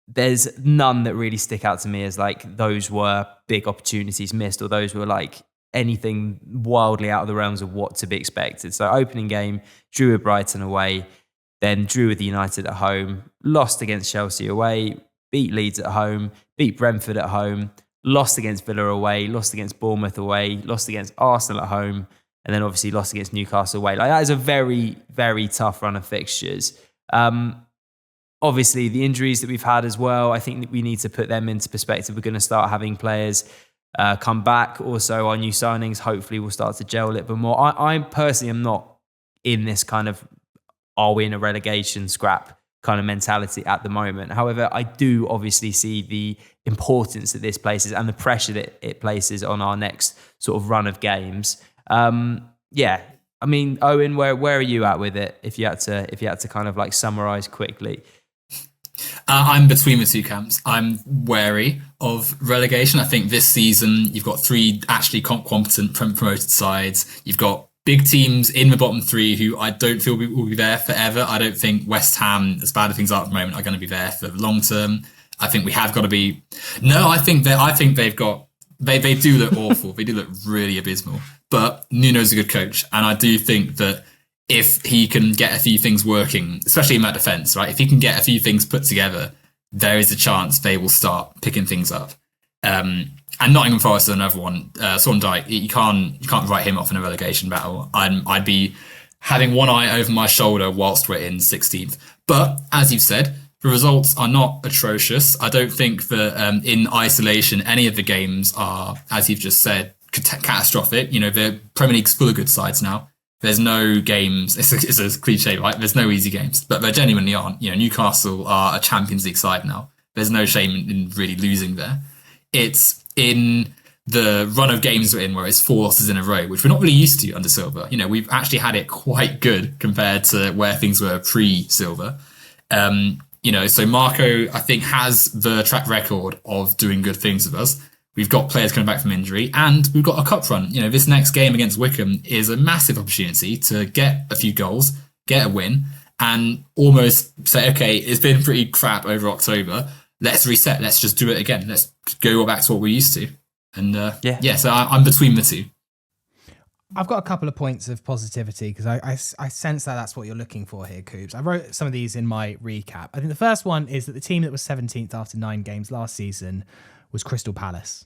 there's none that really stick out to me as like those were big opportunities missed or those were like anything wildly out of the realms of what to be expected. So opening game, drew with Brighton away, then drew with United at home, lost against Chelsea away, beat Leeds at home, beat Brentford at home, lost against Villa away, lost against Bournemouth away, lost against Arsenal at home, and then obviously lost against Newcastle away. Like that is a very, very tough run of fixtures. Obviously, the injuries that we've had as well, I think that we need to put them into perspective. We're going to start having players come back. Also, our new signings, hopefully, will start to gel a little bit more. I personally am not in this kind of are we in a relegation scrap kind of mentality at the moment. However, I do obviously see the importance that this places and the pressure that it places on our next sort of run of games. Yeah, I mean, Owen, where are you at with it? If you had to kind of like summarize quickly. I'm between the two camps. I'm wary of relegation. I think this season you've got three actually competent promoted sides. You've got big teams in the bottom three who I don't feel will be there forever. I don't think West Ham, as bad as things are at the moment, are going to be there for the long term. I think we have got to be. No, I think they've got. They do look awful. They do look really abysmal. But Nuno's a good coach, and I do think that if he can get a few things working, especially in that defence, right? If he can get a few things put together, there is a chance they will start picking things up. And Nottingham Forest is another one. Thorndike, you can't write him off in a relegation battle. I'd be having one eye over my shoulder whilst we're in 16th. But as you've said, the results are not atrocious. I don't think that in isolation any of the games are, as you've just said, catastrophic. You know, the Premier League's full of good sides now. There's no games. It's a cliche, right? There's no easy games, but there genuinely aren't. You know, Newcastle are a Champions League side now. There's no shame in really losing there. It's in the run of games we're in where it's 4 losses in a row, which we're not really used to under Silva. You know, we've actually had it quite good compared to where things were pre-Silva. You know, so Marco, I think, has the track record of doing good things with us. We've got players coming back from injury and we've got a cup run. You know, this next game against Wycombe is a massive opportunity to get a few goals, get a win and almost say, okay, it's been pretty crap over October. Let's reset. Let's just do it again. Let's go back to what we're used to. And so I'm between the two. I've got a couple of points of positivity because I sense that that's what you're looking for here, Coops. I wrote some of these in my recap. I think the first one is that the team that was 17th after 9 games last season was Crystal Palace.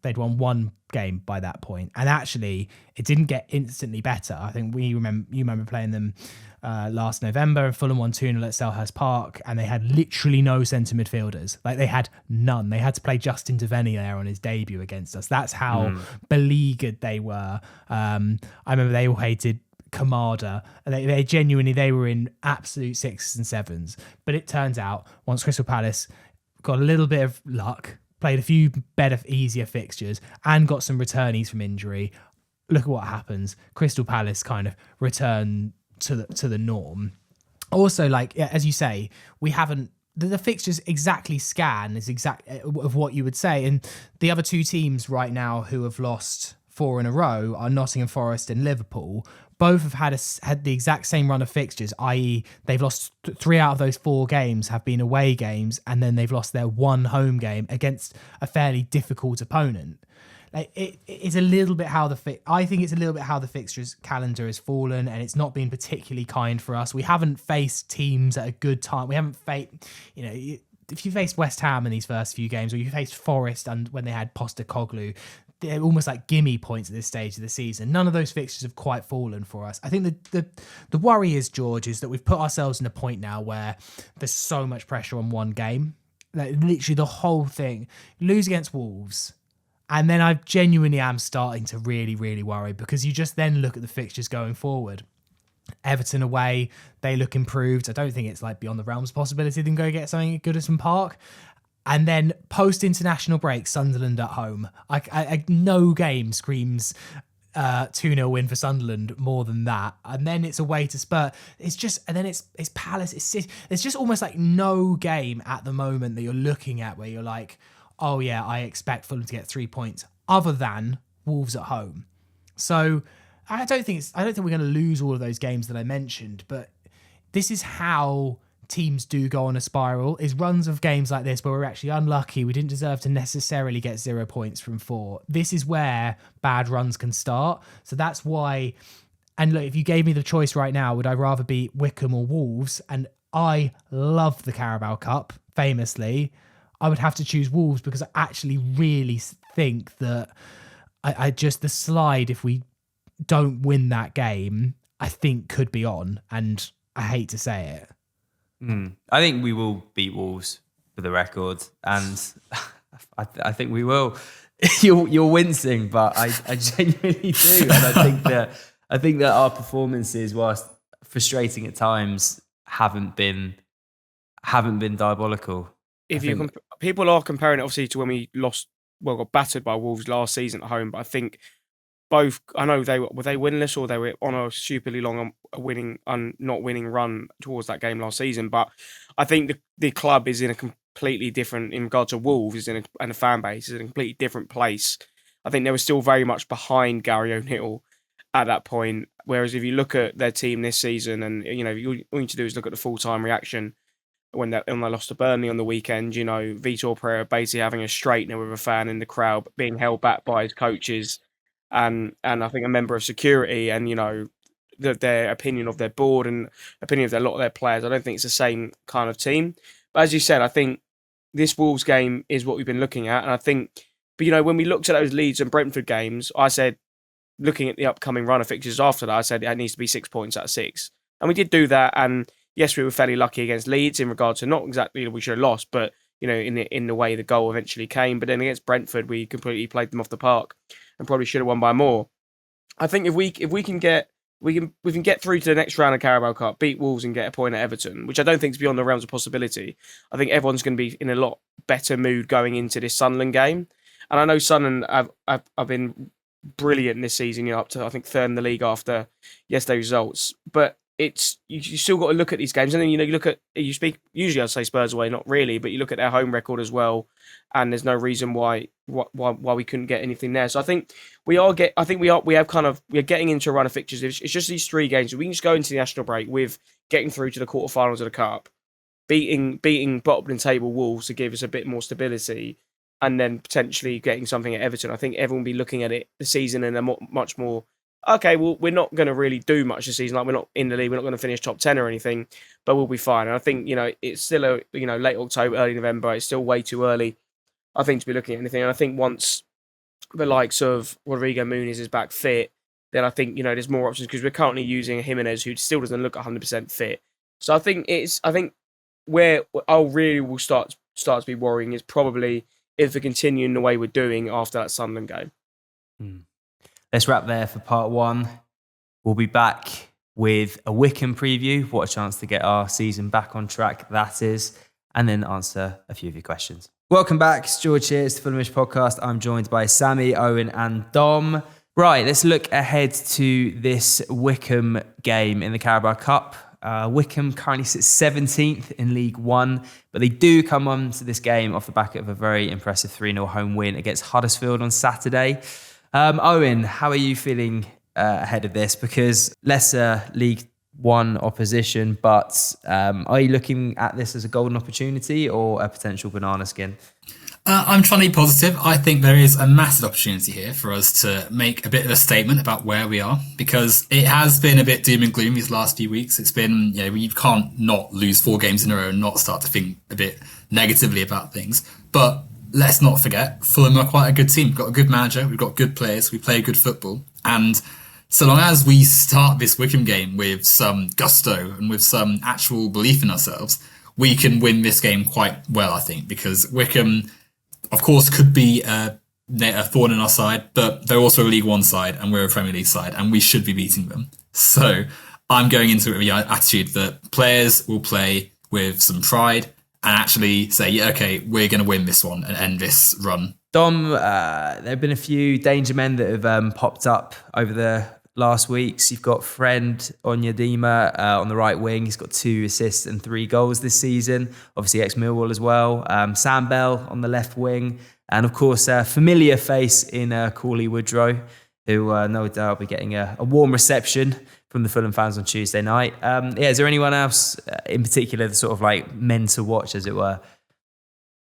They'd won 1 game by that point. And actually, it didn't get instantly better. I think you remember playing them last November and Fulham won 2-0 at Selhurst Park and they had literally no centre midfielders. Like they had none. They had to play Justin Devenny there on his debut against us. That's how beleaguered they were. I remember they all hated Kamada. They genuinely were in absolute 6s and 7s. But it turns out once Crystal Palace got a little bit of luck, played a few better, easier fixtures, and got some returnees from injury. Look at what happens. Crystal Palace kind of return to the norm. Also, like as you say, we haven't the fixtures exactly scan is exact of what you would say. And the other two teams right now who have lost 4 in a row are Nottingham Forest and Liverpool. Both have had the exact same run of fixtures, i.e. they've lost 3 out of those 4 games have been away games, and then they've lost their 1 home game against a fairly difficult opponent. Like it's a little bit how I think it's a little bit how the fixtures calendar has fallen, and it's not been particularly kind for us. We haven't faced teams at a good time. We haven't faced, if you faced West Ham in these first few games, or you faced Forest and when they had Postecoglou, they're almost like gimme points at this stage of the season. None of those fixtures have quite fallen for us. I think the worry is, George, is that we've put ourselves in a point now where there's so much pressure on one game. Like literally the whole thing. Lose against Wolves. And then I genuinely am starting to really, really worry, because you just then look at the fixtures going forward. Everton away, they look improved. I don't think it's like beyond the realms of possibility they can go get something at Goodison Park. And then post-international break, Sunderland at home. No game screams 2-0 win for Sunderland more than that. And then it's away to Spurs. And then it's Palace, it's City. There's just almost like no game at the moment that you're looking at where you're like, oh yeah, I expect Fulham to get 3 points, other than Wolves at home. So I don't think we're going to lose all of those games that I mentioned, but this is how teams do go on a spiral, is runs of games like this where we're actually unlucky. We didn't deserve to necessarily get 0 points from 4. This is where bad runs can start. So that's why, and look, if you gave me the choice right now, would I rather beat Wycombe or Wolves? And I love the Carabao Cup, famously. I would have to choose Wolves, because I actually really think that I just, the slide, if we don't win that game, I think could be on. And I hate to say it. I think we will beat Wolves, for the record, and I think we will. You're wincing, but I genuinely do, and I think that our performances, whilst frustrating at times, haven't been diabolical. People are comparing it obviously to when we got battered by Wolves last season at home, but I think both, I know they were winless, or they were on a stupidly long not winning run towards that game last season. But I think the club is in a completely different, in regard to Wolves, and the fan base is in a completely different place. I think they were still very much behind Gary O'Neill at that point. Whereas if you look at their team this season, and all you need to do is look at the full-time reaction when they lost to Burnley on the weekend. Vitor Pereira basically having a straightener with a fan in the crowd, being held back by his coaches. And I think a member of security, and their opinion of their board and opinion of a lot of their players. I don't think it's the same kind of team. But as you said, I think this Wolves game is what we've been looking at. And I think, but when we looked at those Leeds and Brentford games, I said, looking at the upcoming run of fixtures after that, I said it needs to be 6 points out of 6. And we did do that. And yes, we were fairly lucky against Leeds in regard to not exactly we should have lost, but in the way the goal eventually came. But then against Brentford, we completely played them off the park and probably should have won by more. I think if we can get through to the next round of Carabao Cup, beat Wolves and get a point at Everton, which I don't think is beyond the realms of possibility. I think everyone's going to be in a lot better mood going into this Sunderland game. And I know Sunderland have been brilliant this season, up to I think 3rd in the league after yesterday's results. But it's you still got to look at these games, and then usually I'd say Spurs away, not really, but you look at their home record as well, and there's no reason why we couldn't get anything there. So I think we are getting into a run of fixtures. It's just these 3 games. We can just go into the national break with getting through to the quarterfinals of the cup, beating bottom of the table Wolves to give us a bit more stability, and then potentially getting something at Everton. I think everyone will be looking at the season in a much more, okay, well, we're not going to really do much this season. Like, we're not in the league, we're not going to finish top 10 or anything, but we'll be fine. And I think, it's still late October, early November. It's still way too early, I think, to be looking at anything. And I think once the likes of Rodrigo Muniz is back fit, then I think, there's more options, because we're currently using a Jimenez who still doesn't look 100% fit. So I think where I really will start to be worrying is probably if we're continuing the way we're doing after that Sunderland game. Let's wrap there for part 1. We'll be back with a Wycombe preview. What a chance to get our season back on track that is, and then answer a few of your questions. Welcome back. It's George here. It's the Fulhamish podcast. I'm joined by Sammy, Owen and Dom. Right, let's look ahead to this Wycombe game in the Carabao Cup. Wycombe currently sits 17th in League One, but they do come on to this game off the back of a very impressive 3-0 home win against Huddersfield on Saturday. Owen, how are you feeling ahead of this? Because lesser League One opposition, but are you looking at this as a golden opportunity or a potential banana skin? I'm trying to be positive. I think there is a massive opportunity here for us to make a bit of a statement about where we are, because it has been a bit doom and gloom these last few weeks. It's been, you can't not lose 4 games in a row and not start to think a bit negatively about things. But let's not forget, Fulham are quite a good team. We've got a good manager, we've got good players, we play good football. And so long as we start this Wycombe game with some gusto and with some actual belief in ourselves, we can win this game quite well, I think, because Wycombe, of course, could be a thorn in our side, but they're also a League One side and we're a Premier League side and we should be beating them. So I'm going into it with the attitude that players will play with some pride and actually say, yeah, okay, we're going to win this one and end this run. Dom, there have been a few danger men that have popped up over the last weeks. You've got friend Onyedema on the right wing. He's got 2 assists and 3 goals this season. Obviously ex-Millwall as well. Sam Bell on the left wing. And of course, a familiar face in Cauley Woodrow, who no doubt will be getting a warm reception from the Fulham fans on Tuesday night. Is there anyone else in particular that's sort of like men to watch, as it were?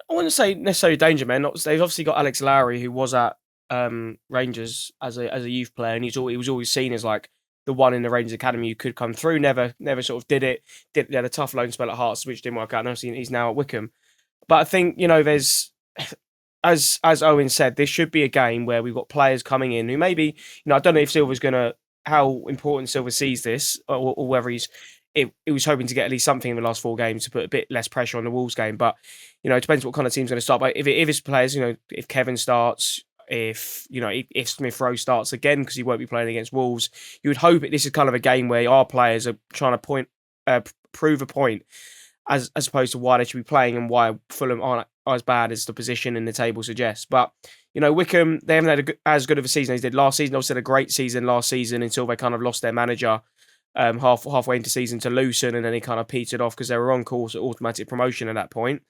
I wouldn't say necessarily danger men. They've obviously got Alex Lowry, who was at Rangers as a youth player, and he was always seen as like the one in the Rangers academy who could come through. Never sort of did it. They had a tough loan spell at Hearts, which didn't work out. And obviously he's now at Wycombe. But I think there's, as Owen said, this should be a game where we've got players coming in who maybe, I don't know if Silva's how important Silva sees this, or whether he was hoping to get at least something in the last 4 games to put a bit less pressure on the Wolves game. But it depends what kind of team's going to start. But if it's players, if Kevin starts, if Smith Rowe starts again because he won't be playing against Wolves, you would hope this is kind of a game where our players are trying to prove a point, as opposed to why they should be playing and why Fulham aren't as bad as the position in the table suggests. But Wycombe, they haven't had as good of a season as they did last season. Also had a great season last season until they kind of lost their manager halfway into season to Luton, and then he kind of petered off because they were on course at automatic promotion at that point.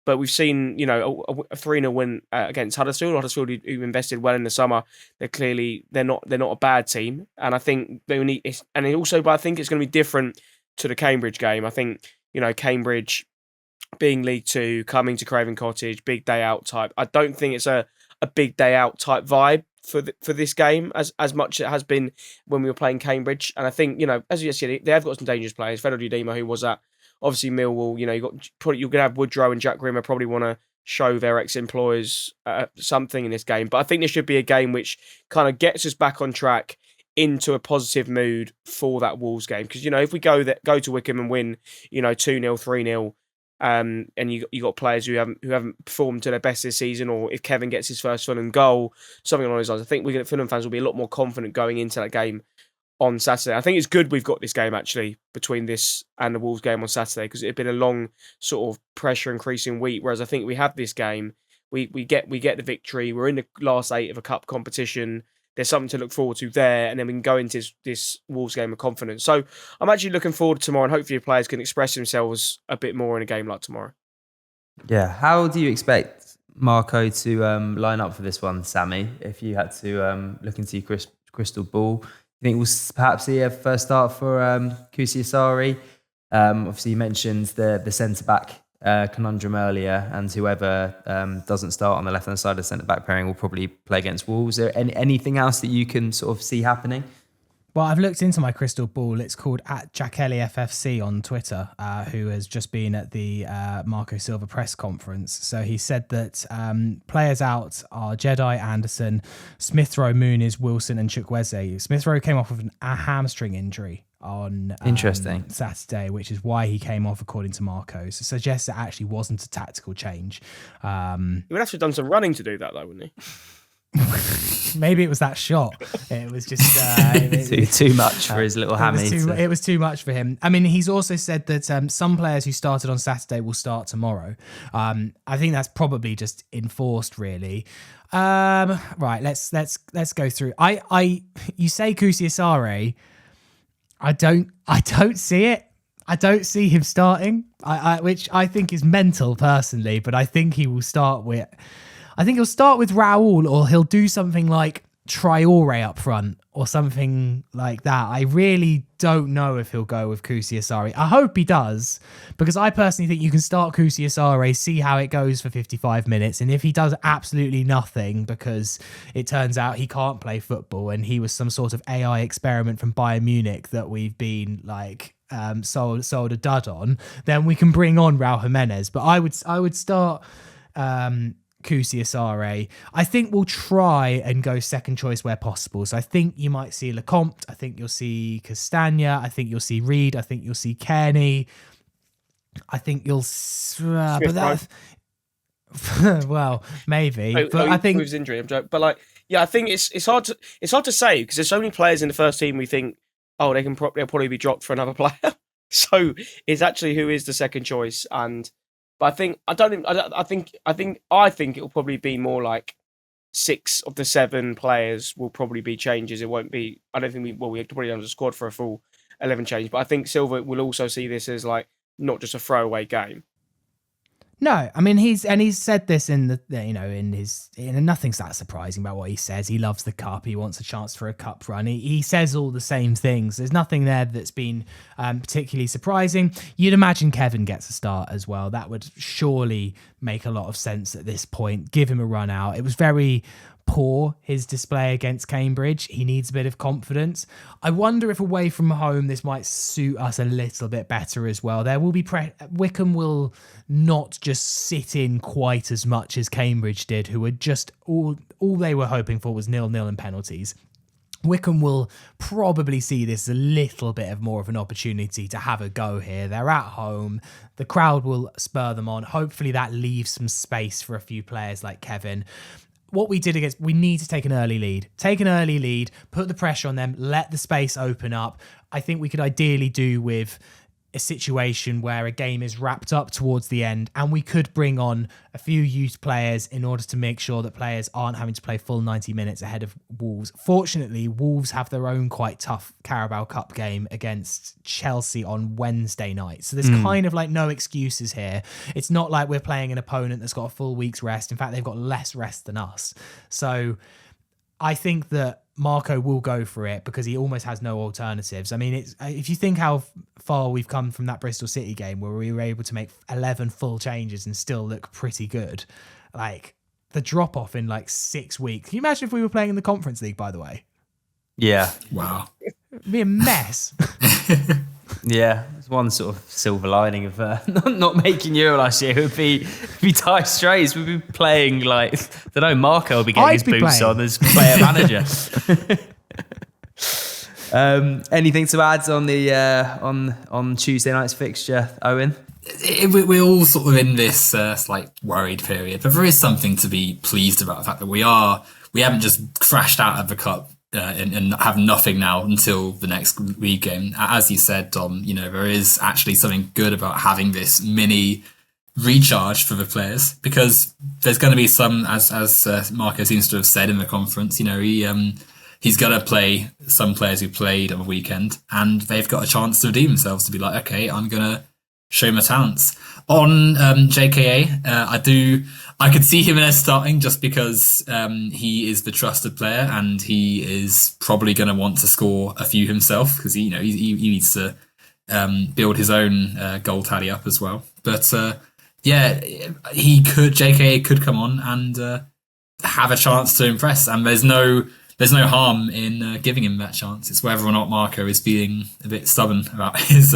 But we've seen, a 3-0 win against Huddersfield. Huddersfield, who invested well in the summer, they're not a bad team, and I think they need. But I think it's going to be different to the Cambridge game. I think Cambridge being League Two, coming to Craven Cottage, big day out type. I don't think it's a big day out type vibe for this game as much as it has been when we were playing Cambridge. And I think as you said, they have got some dangerous players. Fedor Udema, who was at obviously Millwall, you're going to have Woodrow and Jack Grimmer probably want to show their ex-employers something in this game. But I think this should be a game which kind of gets us back on track into a positive mood for that Wolves game. Because, if we go to Wycombe and win, 2-0, 3-0, and you got players who haven't performed to their best this season, or if Kevin gets his first Fulham goal, something along those lines, I think Fulham fans will be a lot more confident going into that game on Saturday. I think it's good we've got this game actually between this and the Wolves game on Saturday, because it had been a long sort of pressure increasing week. Whereas I think we have this game, we get the victory. We're in the last 8 of a cup competition. There's something to look forward to there, and then we can go into this Wolves game with confidence. So I'm actually looking forward to tomorrow, and hopefully the players can express themselves a bit more in a game like tomorrow. Yeah. How do you expect Marco to line up for this one, Sammy? If you had to look into your crystal ball, you think we'll perhaps see a first start for Kusiasari? Obviously, you mentioned the centre-back conundrum earlier, and whoever doesn't start on the left-hand side of the centre-back pairing will probably play against Wolves. Is there anything else that you can sort of see happening? Well, I've looked into my crystal ball. It's called @JackEllyFFC on Twitter, who has just been at the Marco Silva press conference. So he said that players out are Jedi, Anderson, Smith Rowe, Muniz, Wilson and Chukwueze. Smith Rowe came off with a hamstring injury on Saturday, which is why he came off, according to Marco. So it suggests it actually wasn't a tactical change. He would have to have done some running to do that, though, wouldn't he? Maybe it was that shot. It was just too much for his little hammy. It was too much for him. I mean, he's also said that some players who started on Saturday will start tomorrow. I think that's probably just enforced, really. Right, let's go through. You say Kusiasare. I don't see it. I don't see him starting, which I think is mental personally, but I think he will start with... I think he'll start with Raul, or he'll do something like Traore up front or something like that. I really don't know if he'll go with Kusiasari. I hope he does, because I personally think you can start Kusiasari, see how it goes for 55 minutes, and if he does absolutely nothing because it turns out he can't play football and he was some sort of AI experiment from Bayern Munich that we've been like sold a dud on, then we can bring on Raul Jimenez. But I would start Kusiasare. I think we'll try and go second choice where possible. So I think you might see Lecomte. I think you'll see Castagna. I think you'll see Reed. I think you'll see Kearney. I think you'll... but that... well, maybe. But I think... With his injury, I'm joking. But I think it's hard to say, because there's so many players in the first team we think, oh, they'll probably be dropped for another player. So it's actually who is the second choice. But I think it will probably be more like 6 of the 7 players will probably be changes. It won't be. I don't think we probably don't have a squad for a full 11 change. But I think Silva will also see this as like not just a throwaway game. No, I mean he's said this in nothing's that surprising about what he says. He loves the cup. He wants a chance for a cup run. He says all the same things. There's nothing there that's been particularly surprising. You'd imagine Kevin gets a start as well. That would surely make a lot of sense at this point. Give him a run out. It was very poor, his display against Cambridge. He needs a bit of confidence. I wonder if away from home this might suit us a little bit better as well. There will be Wycombe will not just sit in quite as much as Cambridge did, who were just all they were hoping for was 0-0 and penalties. Wycombe will probably see this as a little bit of more of an opportunity to have a go here. They're at home. The crowd will spur them on. Hopefully that leaves some space for a few players like Kevin. What we need to take an early lead, put the pressure on them, let the space open up. I think we could ideally do with a situation where a game is wrapped up towards the end, and we could bring on a few youth players in order to make sure that players aren't having to play full 90 minutes ahead of Wolves. Fortunately, Wolves have their own quite tough Carabao Cup game against Chelsea on Wednesday night. So there's kind of like no excuses here. It's not like we're playing an opponent that's got a full week's rest. In fact, they've got less rest than us. So I think that Marco will go for it because he almost has no alternatives. I mean, if you think how far we've come from that Bristol City game where we were able to make 11 full changes and still look pretty good, like the drop off in like 6 weeks. Can you imagine if we were playing in the Conference League, by the way? Yeah. Wow. It'd be a mess. Yeah, it's one sort of silver lining of not making Euro last year. It would be Dire Straits. We'd be playing like, I don't know, Marco will be getting his boots on as player manager. Anything to add on the on Tuesday night's fixture, Owen? We're all sort of in this like worried period, but there is something to be pleased about. The fact that we haven't just crashed out of the cup. And have nothing now until the next league game. As you said, Dom, there is actually something good about having this mini recharge for the players, because there's going to be some, as Marco seems to have said in the conference, he's going to play some players who played on the weekend, and they've got a chance to redeem themselves, to be like, okay, I'm going to show my talents. On JKA, I could see him as starting just because he is the trusted player and he is probably going to want to score a few himself, because he needs to build his own goal tally up as well. But JKA could come on and have a chance to impress, and there's no harm in giving him that chance. It's whether or not Marco is feeling a bit stubborn about his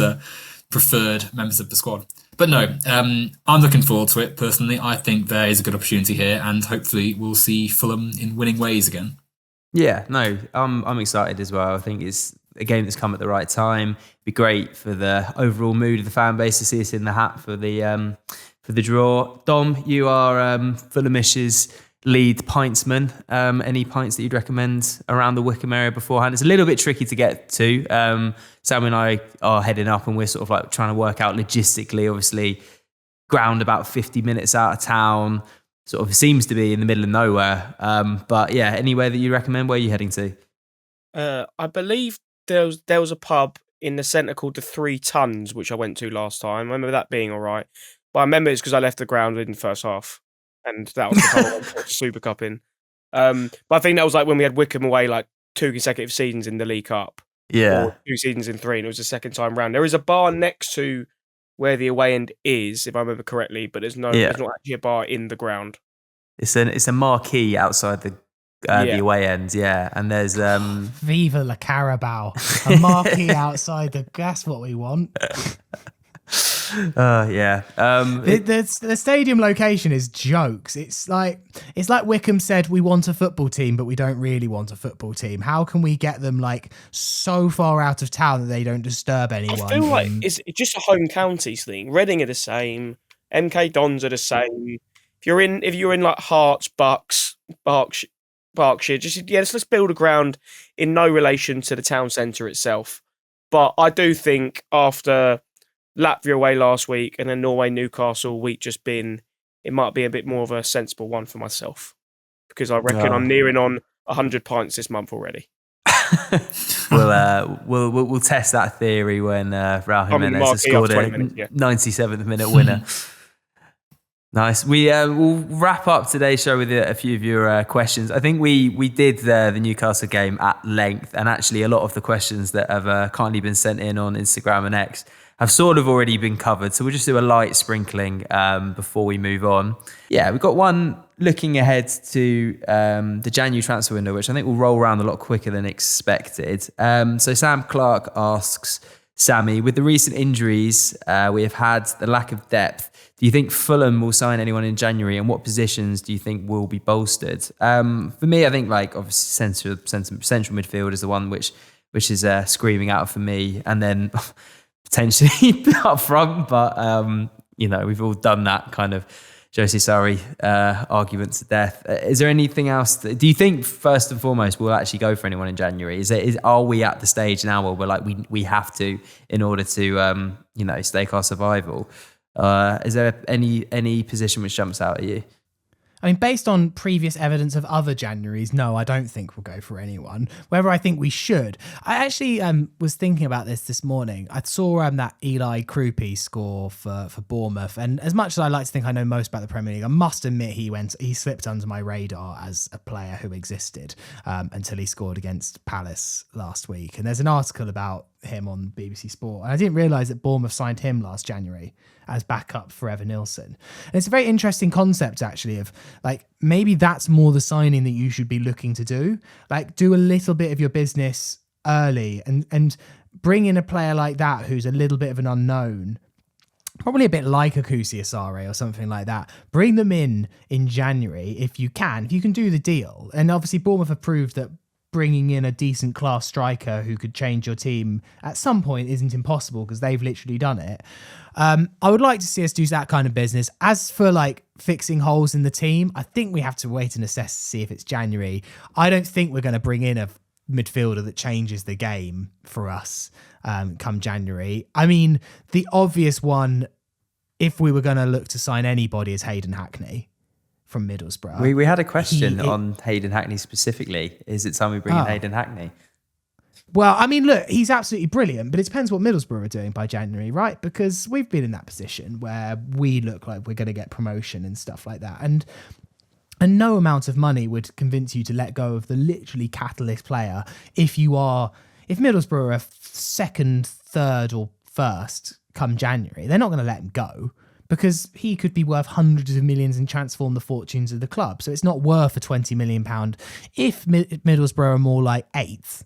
preferred members of the squad. But no, I'm looking forward to it personally. I think there is a good opportunity here, and hopefully we'll see Fulham in winning ways again. Yeah, no, I'm excited as well. I think it's a game that's come at the right time. It'd be great for the overall mood of the fan base to see us in the hat for the draw. Dom, you are Fulhamish's lead pintsman. Any pints that you'd recommend around the Wycombe area beforehand? It's a little bit tricky to get to. Sam and I are heading up and we're sort of like trying to work out logistically, obviously ground about 50 minutes out of town, sort of seems to be in the middle of nowhere. But yeah, anywhere that you recommend? Where are you heading to? I believe there was a pub in the centre called the 3 Tons, which I went to last time. I remember that being all right. But I remember it's because I left the ground in the first half. And that was the time I went to watch the Super Cup in. But I think that was like when we had Wycombe away, like 2 consecutive seasons in the League Cup. Yeah. Or 2 seasons in 3, and it was the second time round. There is a bar next to where the away end is, if I remember correctly, but there's not actually a bar in the ground. It's a marquee outside the away end, yeah. And there's Viva la Carabao, a marquee outside the. That's what we want. Yeah. The stadium location is jokes. It's like Wycombe said, we want a football team, but we don't really want a football team. How can we get them like so far out of town that they don't disturb anyone? I feel like it's just a home counties thing. Reading are the same. MK Dons are the same. If you're in like Hearts, Bucks, Berkshire, let's build a ground in no relation to the town centre itself. But I do think after Latvia away last week and then Norway Newcastle week just been, it might be a bit more of a sensible one for myself, because I reckon I'm nearing on 100 pints this month already. We'll test that theory when Raul Jimenez has scored a 97th minute winner. Nice. We'll wrap up today's show with a few of your questions. I think we did the Newcastle game at length, and actually a lot of the questions that have kindly been sent in on Instagram and X have sort of already been covered. So we'll just do a light sprinkling before we move on. Yeah, we've got one looking ahead to the January transfer window, which I think will roll around a lot quicker than expected. So Sam Clark asks, Sammy, with the recent injuries we have had, the lack of depth, do you think Fulham will sign anyone in January, and what positions do you think will be bolstered? For me, I think like obviously central midfield is the one which is screaming out for me, and then potentially up front. But we've all done that kind of Josie Sarri argument to death. Is there anything else? Do you think first and foremost we'll actually go for anyone in January? Are we at the stage now where we're like we have to in order to stake our survival? Is there any position which jumps out at you? I mean, based on previous evidence of other Januaries, no, I don't think we'll go for anyone. Whether I think we should. I actually was thinking about this morning. I saw that Eli Krupi score for Bournemouth. And as much as I like to think I know most about the Premier League, I must admit he slipped under my radar as a player who existed until he scored against Palace last week. And there's an article about him on BBC Sport. And I didn't realise that Bournemouth signed him last January as backup for Evan Nilsson. And it's a very interesting concept, actually, of like maybe that's more the signing that you should be looking to do. Like do a little bit of your business early and bring in a player like that who's a little bit of an unknown, probably a bit like a Kusi Asare or something like that. Bring them in January if you can do the deal. And obviously Bournemouth have proved that bringing in a decent class striker who could change your team at some point isn't impossible, because they've literally done it. I would like to see us do that kind of business. As for like fixing holes in the team, I think we have to wait and assess to see if it's January. I don't think we're going to bring in a midfielder that changes the game for us come January. I mean, the obvious one, if we were going to look to sign anybody, is Hayden Hackney from Middlesbrough. We had a question on Hayden Hackney specifically. Is it time we bring in Hayden Hackney? Well, I mean, look, he's absolutely brilliant, but it depends what Middlesbrough are doing by January, right? Because we've been in that position where we look like we're going to get promotion and stuff like that. And no amount of money would convince you to let go of the literally catalyst player if Middlesbrough are second, third or first come January. They're not going to let him go, because he could be worth hundreds of millions and transform the fortunes of the club. So it's not worth a £20 million. If Middlesbrough are more like 8th,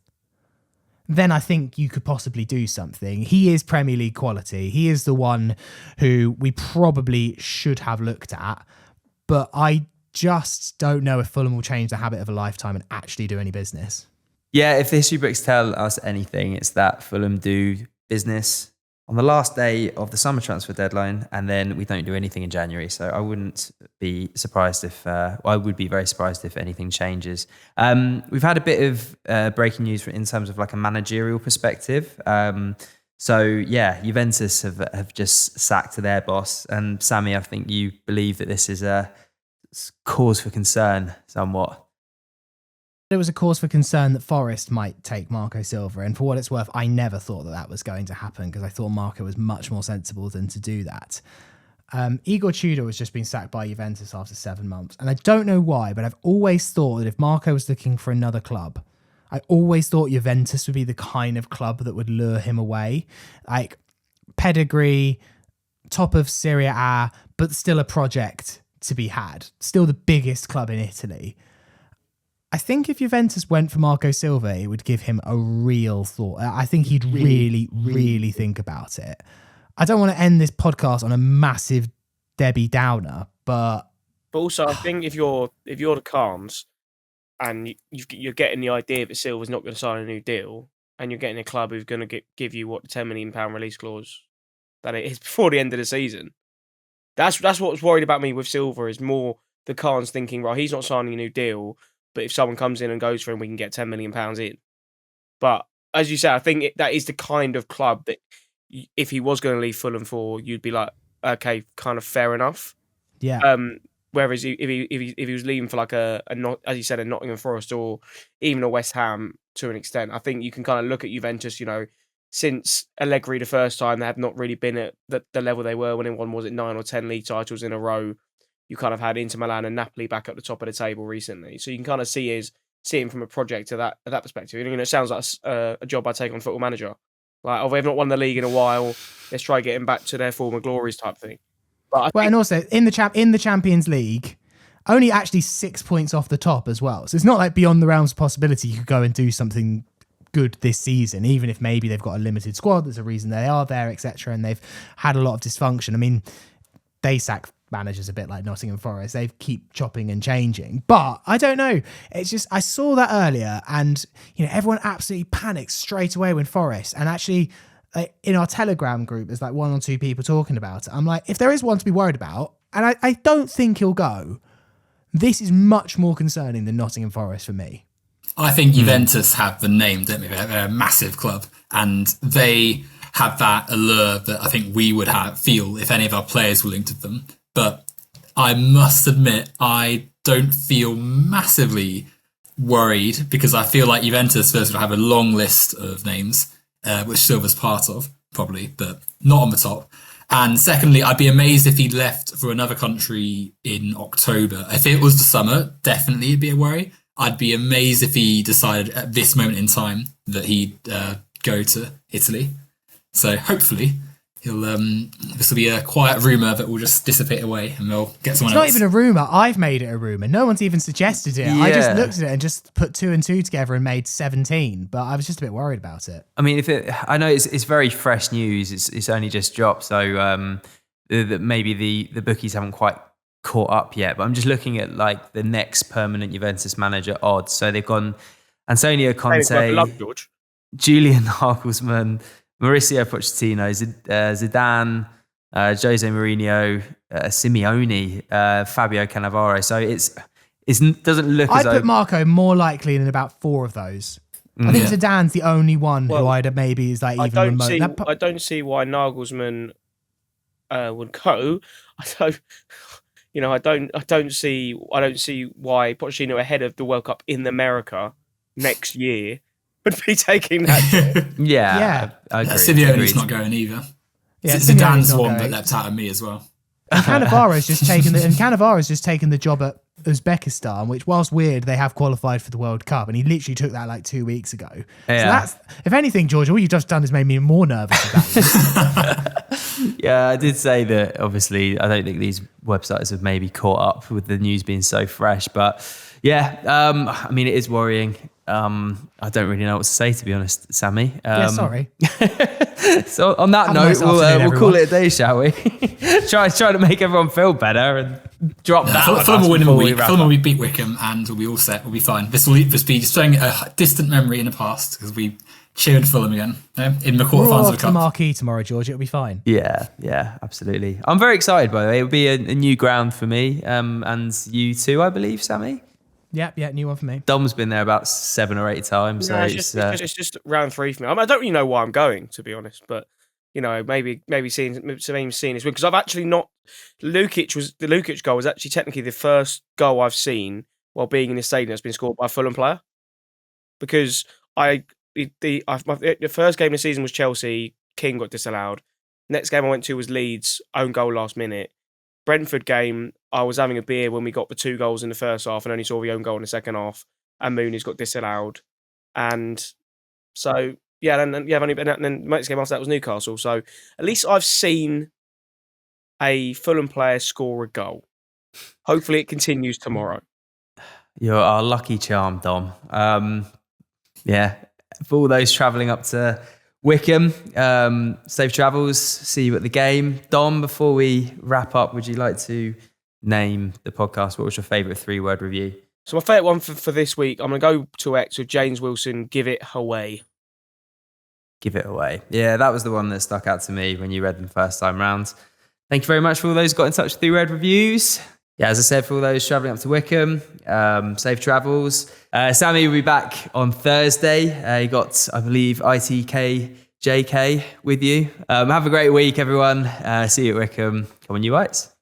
then I think you could possibly do something. He is Premier League quality. He is the one who we probably should have looked at. But I just don't know if Fulham will change the habit of a lifetime and actually do any business. Yeah, if the history books tell us anything, it's that Fulham do business on the last day of the summer transfer deadline, and then we don't do anything in January. So I wouldn't be surprised I would be very surprised if anything changes. We've had a bit of breaking news in terms of like a managerial perspective. So yeah, Juventus have just sacked their boss, and Sammy, I think you believe that this is a cause for concern somewhat. There was a cause for concern that Forest might take Marco Silva, and for what it's worth, I never thought that was going to happen because I thought Marco was much more sensible than to do that. Igor Tudor has just been sacked by Juventus after 7 months, and I don't know why, but I've always thought that if Marco was looking for another club, I always thought Juventus would be the kind of club that would lure him away. Like, pedigree, top of Serie A, but still a project to be had. Still the biggest club in Italy. I think if Juventus went for Marco Silva, it would give him a real thought. I think he'd really think about it. I don't want to end this podcast on a massive Debbie Downer, but also I think if you're the Calms and you're getting the idea that Silva's not going to sign a new deal, and you're getting a club who's going to give you the £10 million release clause that it is before the end of the season. That's what's worried about me with Silva, is more the Calms thinking, right, he's not signing a new deal, but if someone comes in and goes for him, we can get £10 million in. But as you said, I think that is the kind of club that if he was going to leave Fulham for, you'd be like, okay, kind of fair enough. yeah. Whereas if he was leaving for like as you said, a Nottingham Forest or even a West Ham to an extent, I think you can kind of look at Juventus, since Allegri the first time, they have not really been at the level they were when they won, was it 9 or 10 league titles in a row. You kind of had Inter Milan and Napoli back at the top of the table recently. So you can kind of see him from a project to that perspective. It sounds like a job I take on Football Manager. Like, they've not won the league in a while, let's try getting back to their former glories type thing. But and also in the Champions League, only actually 6 points off the top as well. So it's not like beyond the realms of possibility you could go and do something good this season, even if maybe they've got a limited squad. There's a reason they are there, etc. And they've had a lot of dysfunction. I mean, they sack managers a bit like Nottingham Forest. They keep chopping and changing. But I don't know. It's just, I saw that earlier and, everyone absolutely panicked straight away when Forest, and actually in our Telegram group, there's like 1 or 2 people talking about it. I'm like, if there is one to be worried about, and I don't think he'll go, this is much more concerning than Nottingham Forest for me. I think Juventus have the name, don't they? They're a massive club, and they have that allure that I think we would feel if any of our players were linked to them. But I must admit, I don't feel massively worried, because I feel like Juventus first would have a long list of names, which Silva's part of, probably, but not on the top. And secondly, I'd be amazed if he left for another country in October. If it was the summer, definitely it'd be a worry. I'd be amazed if he decided at this moment in time that he'd go to Italy. So hopefully this will be a quiet rumour that will just dissipate away and they'll get someone else. It's not even a rumour. I've made it a rumour. No one's even suggested it. Yeah. I just looked at it and just put 2 and 2 together and made 17. But I was just a bit worried about it. I mean, I know it's very fresh news. It's only just dropped, so maybe the bookies haven't quite caught up yet. But I'm just looking at like the next permanent Juventus manager odds. So they've gone Antonio Conte, Julian Nagelsmann, Mauricio Pochettino, Zidane, Jose Mourinho, Simeone, Fabio Cannavaro. So it doesn't look as though... I'd put Marco more likely in about 4 of those. I think Zidane's the only one who I'd maybe is like even remote. I don't see why Nagelsmann would go. I don't see why Pochettino ahead of the World Cup in America next year would be taking that job. Yeah. I agree. Simeone's not going either. Yeah, Zidane's the one that leapt out of me as well. And Cannavaro's just taken the job at Uzbekistan, which, whilst weird, they have qualified for the World Cup, and he literally took that like 2 weeks ago. Yeah. So that's, if anything, George, all you've just done is made me more nervous about this. Yeah, I did say that. Obviously, I don't think these websites have maybe caught up with the news being so fresh, but yeah, I mean, it is worrying. I don't really know what to say, to be honest, Sammy. Sorry. So on that note, we'll call it a day, shall we? try to make everyone feel better and drop that. Fulham will win in a week. Fulham will beat Wycombe, and we'll be all set. We'll be fine. This will just be showing a distant memory in the past because we cheered Fulham again in the quarterfinals of the Cup. The marquee tomorrow, George. It'll be fine. Yeah, absolutely. I'm very excited, by the way. It'll be a new ground for me, and you too, I believe, Sammy. Yeah, new one for me. Dom's been there about 7 or 8 times. No, so it's just round 3 for me. I don't really know why I'm going, to be honest, but maybe seeing this because I've actually not. The Lukic goal was actually technically the first goal I've seen while being in the stadium that's been scored by a Fulham player. because the first game of the season was Chelsea. King got disallowed. Next game I went to was Leeds, own goal last minute. Brentford game, I was having a beer when we got the 2 goals in the first half and only saw the own goal in the second half. And Mooney's got disallowed. And so, then the next game after that was Newcastle. So at least I've seen a Fulham player score a goal. Hopefully it continues tomorrow. You're our lucky charm, Dom. For all those travelling up to Wycombe, safe travels. See you at the game. Dom, before we wrap up, would you like to name the podcast? What was your favourite 3-word review? So my favourite one for this week, I'm going to go to X with James Wilson, Give It Away. Give It Away. Yeah, that was the one that stuck out to me when you read them first time round. Thank you very much for all those who got in touch with 3-word reviews. Yeah, as I said, for all those travelling up to Wycombe, safe travels. Sammy will be back on Thursday. You got, I believe, ITK JK with you. Have a great week, everyone. See you at Wycombe. Come on, you Whites.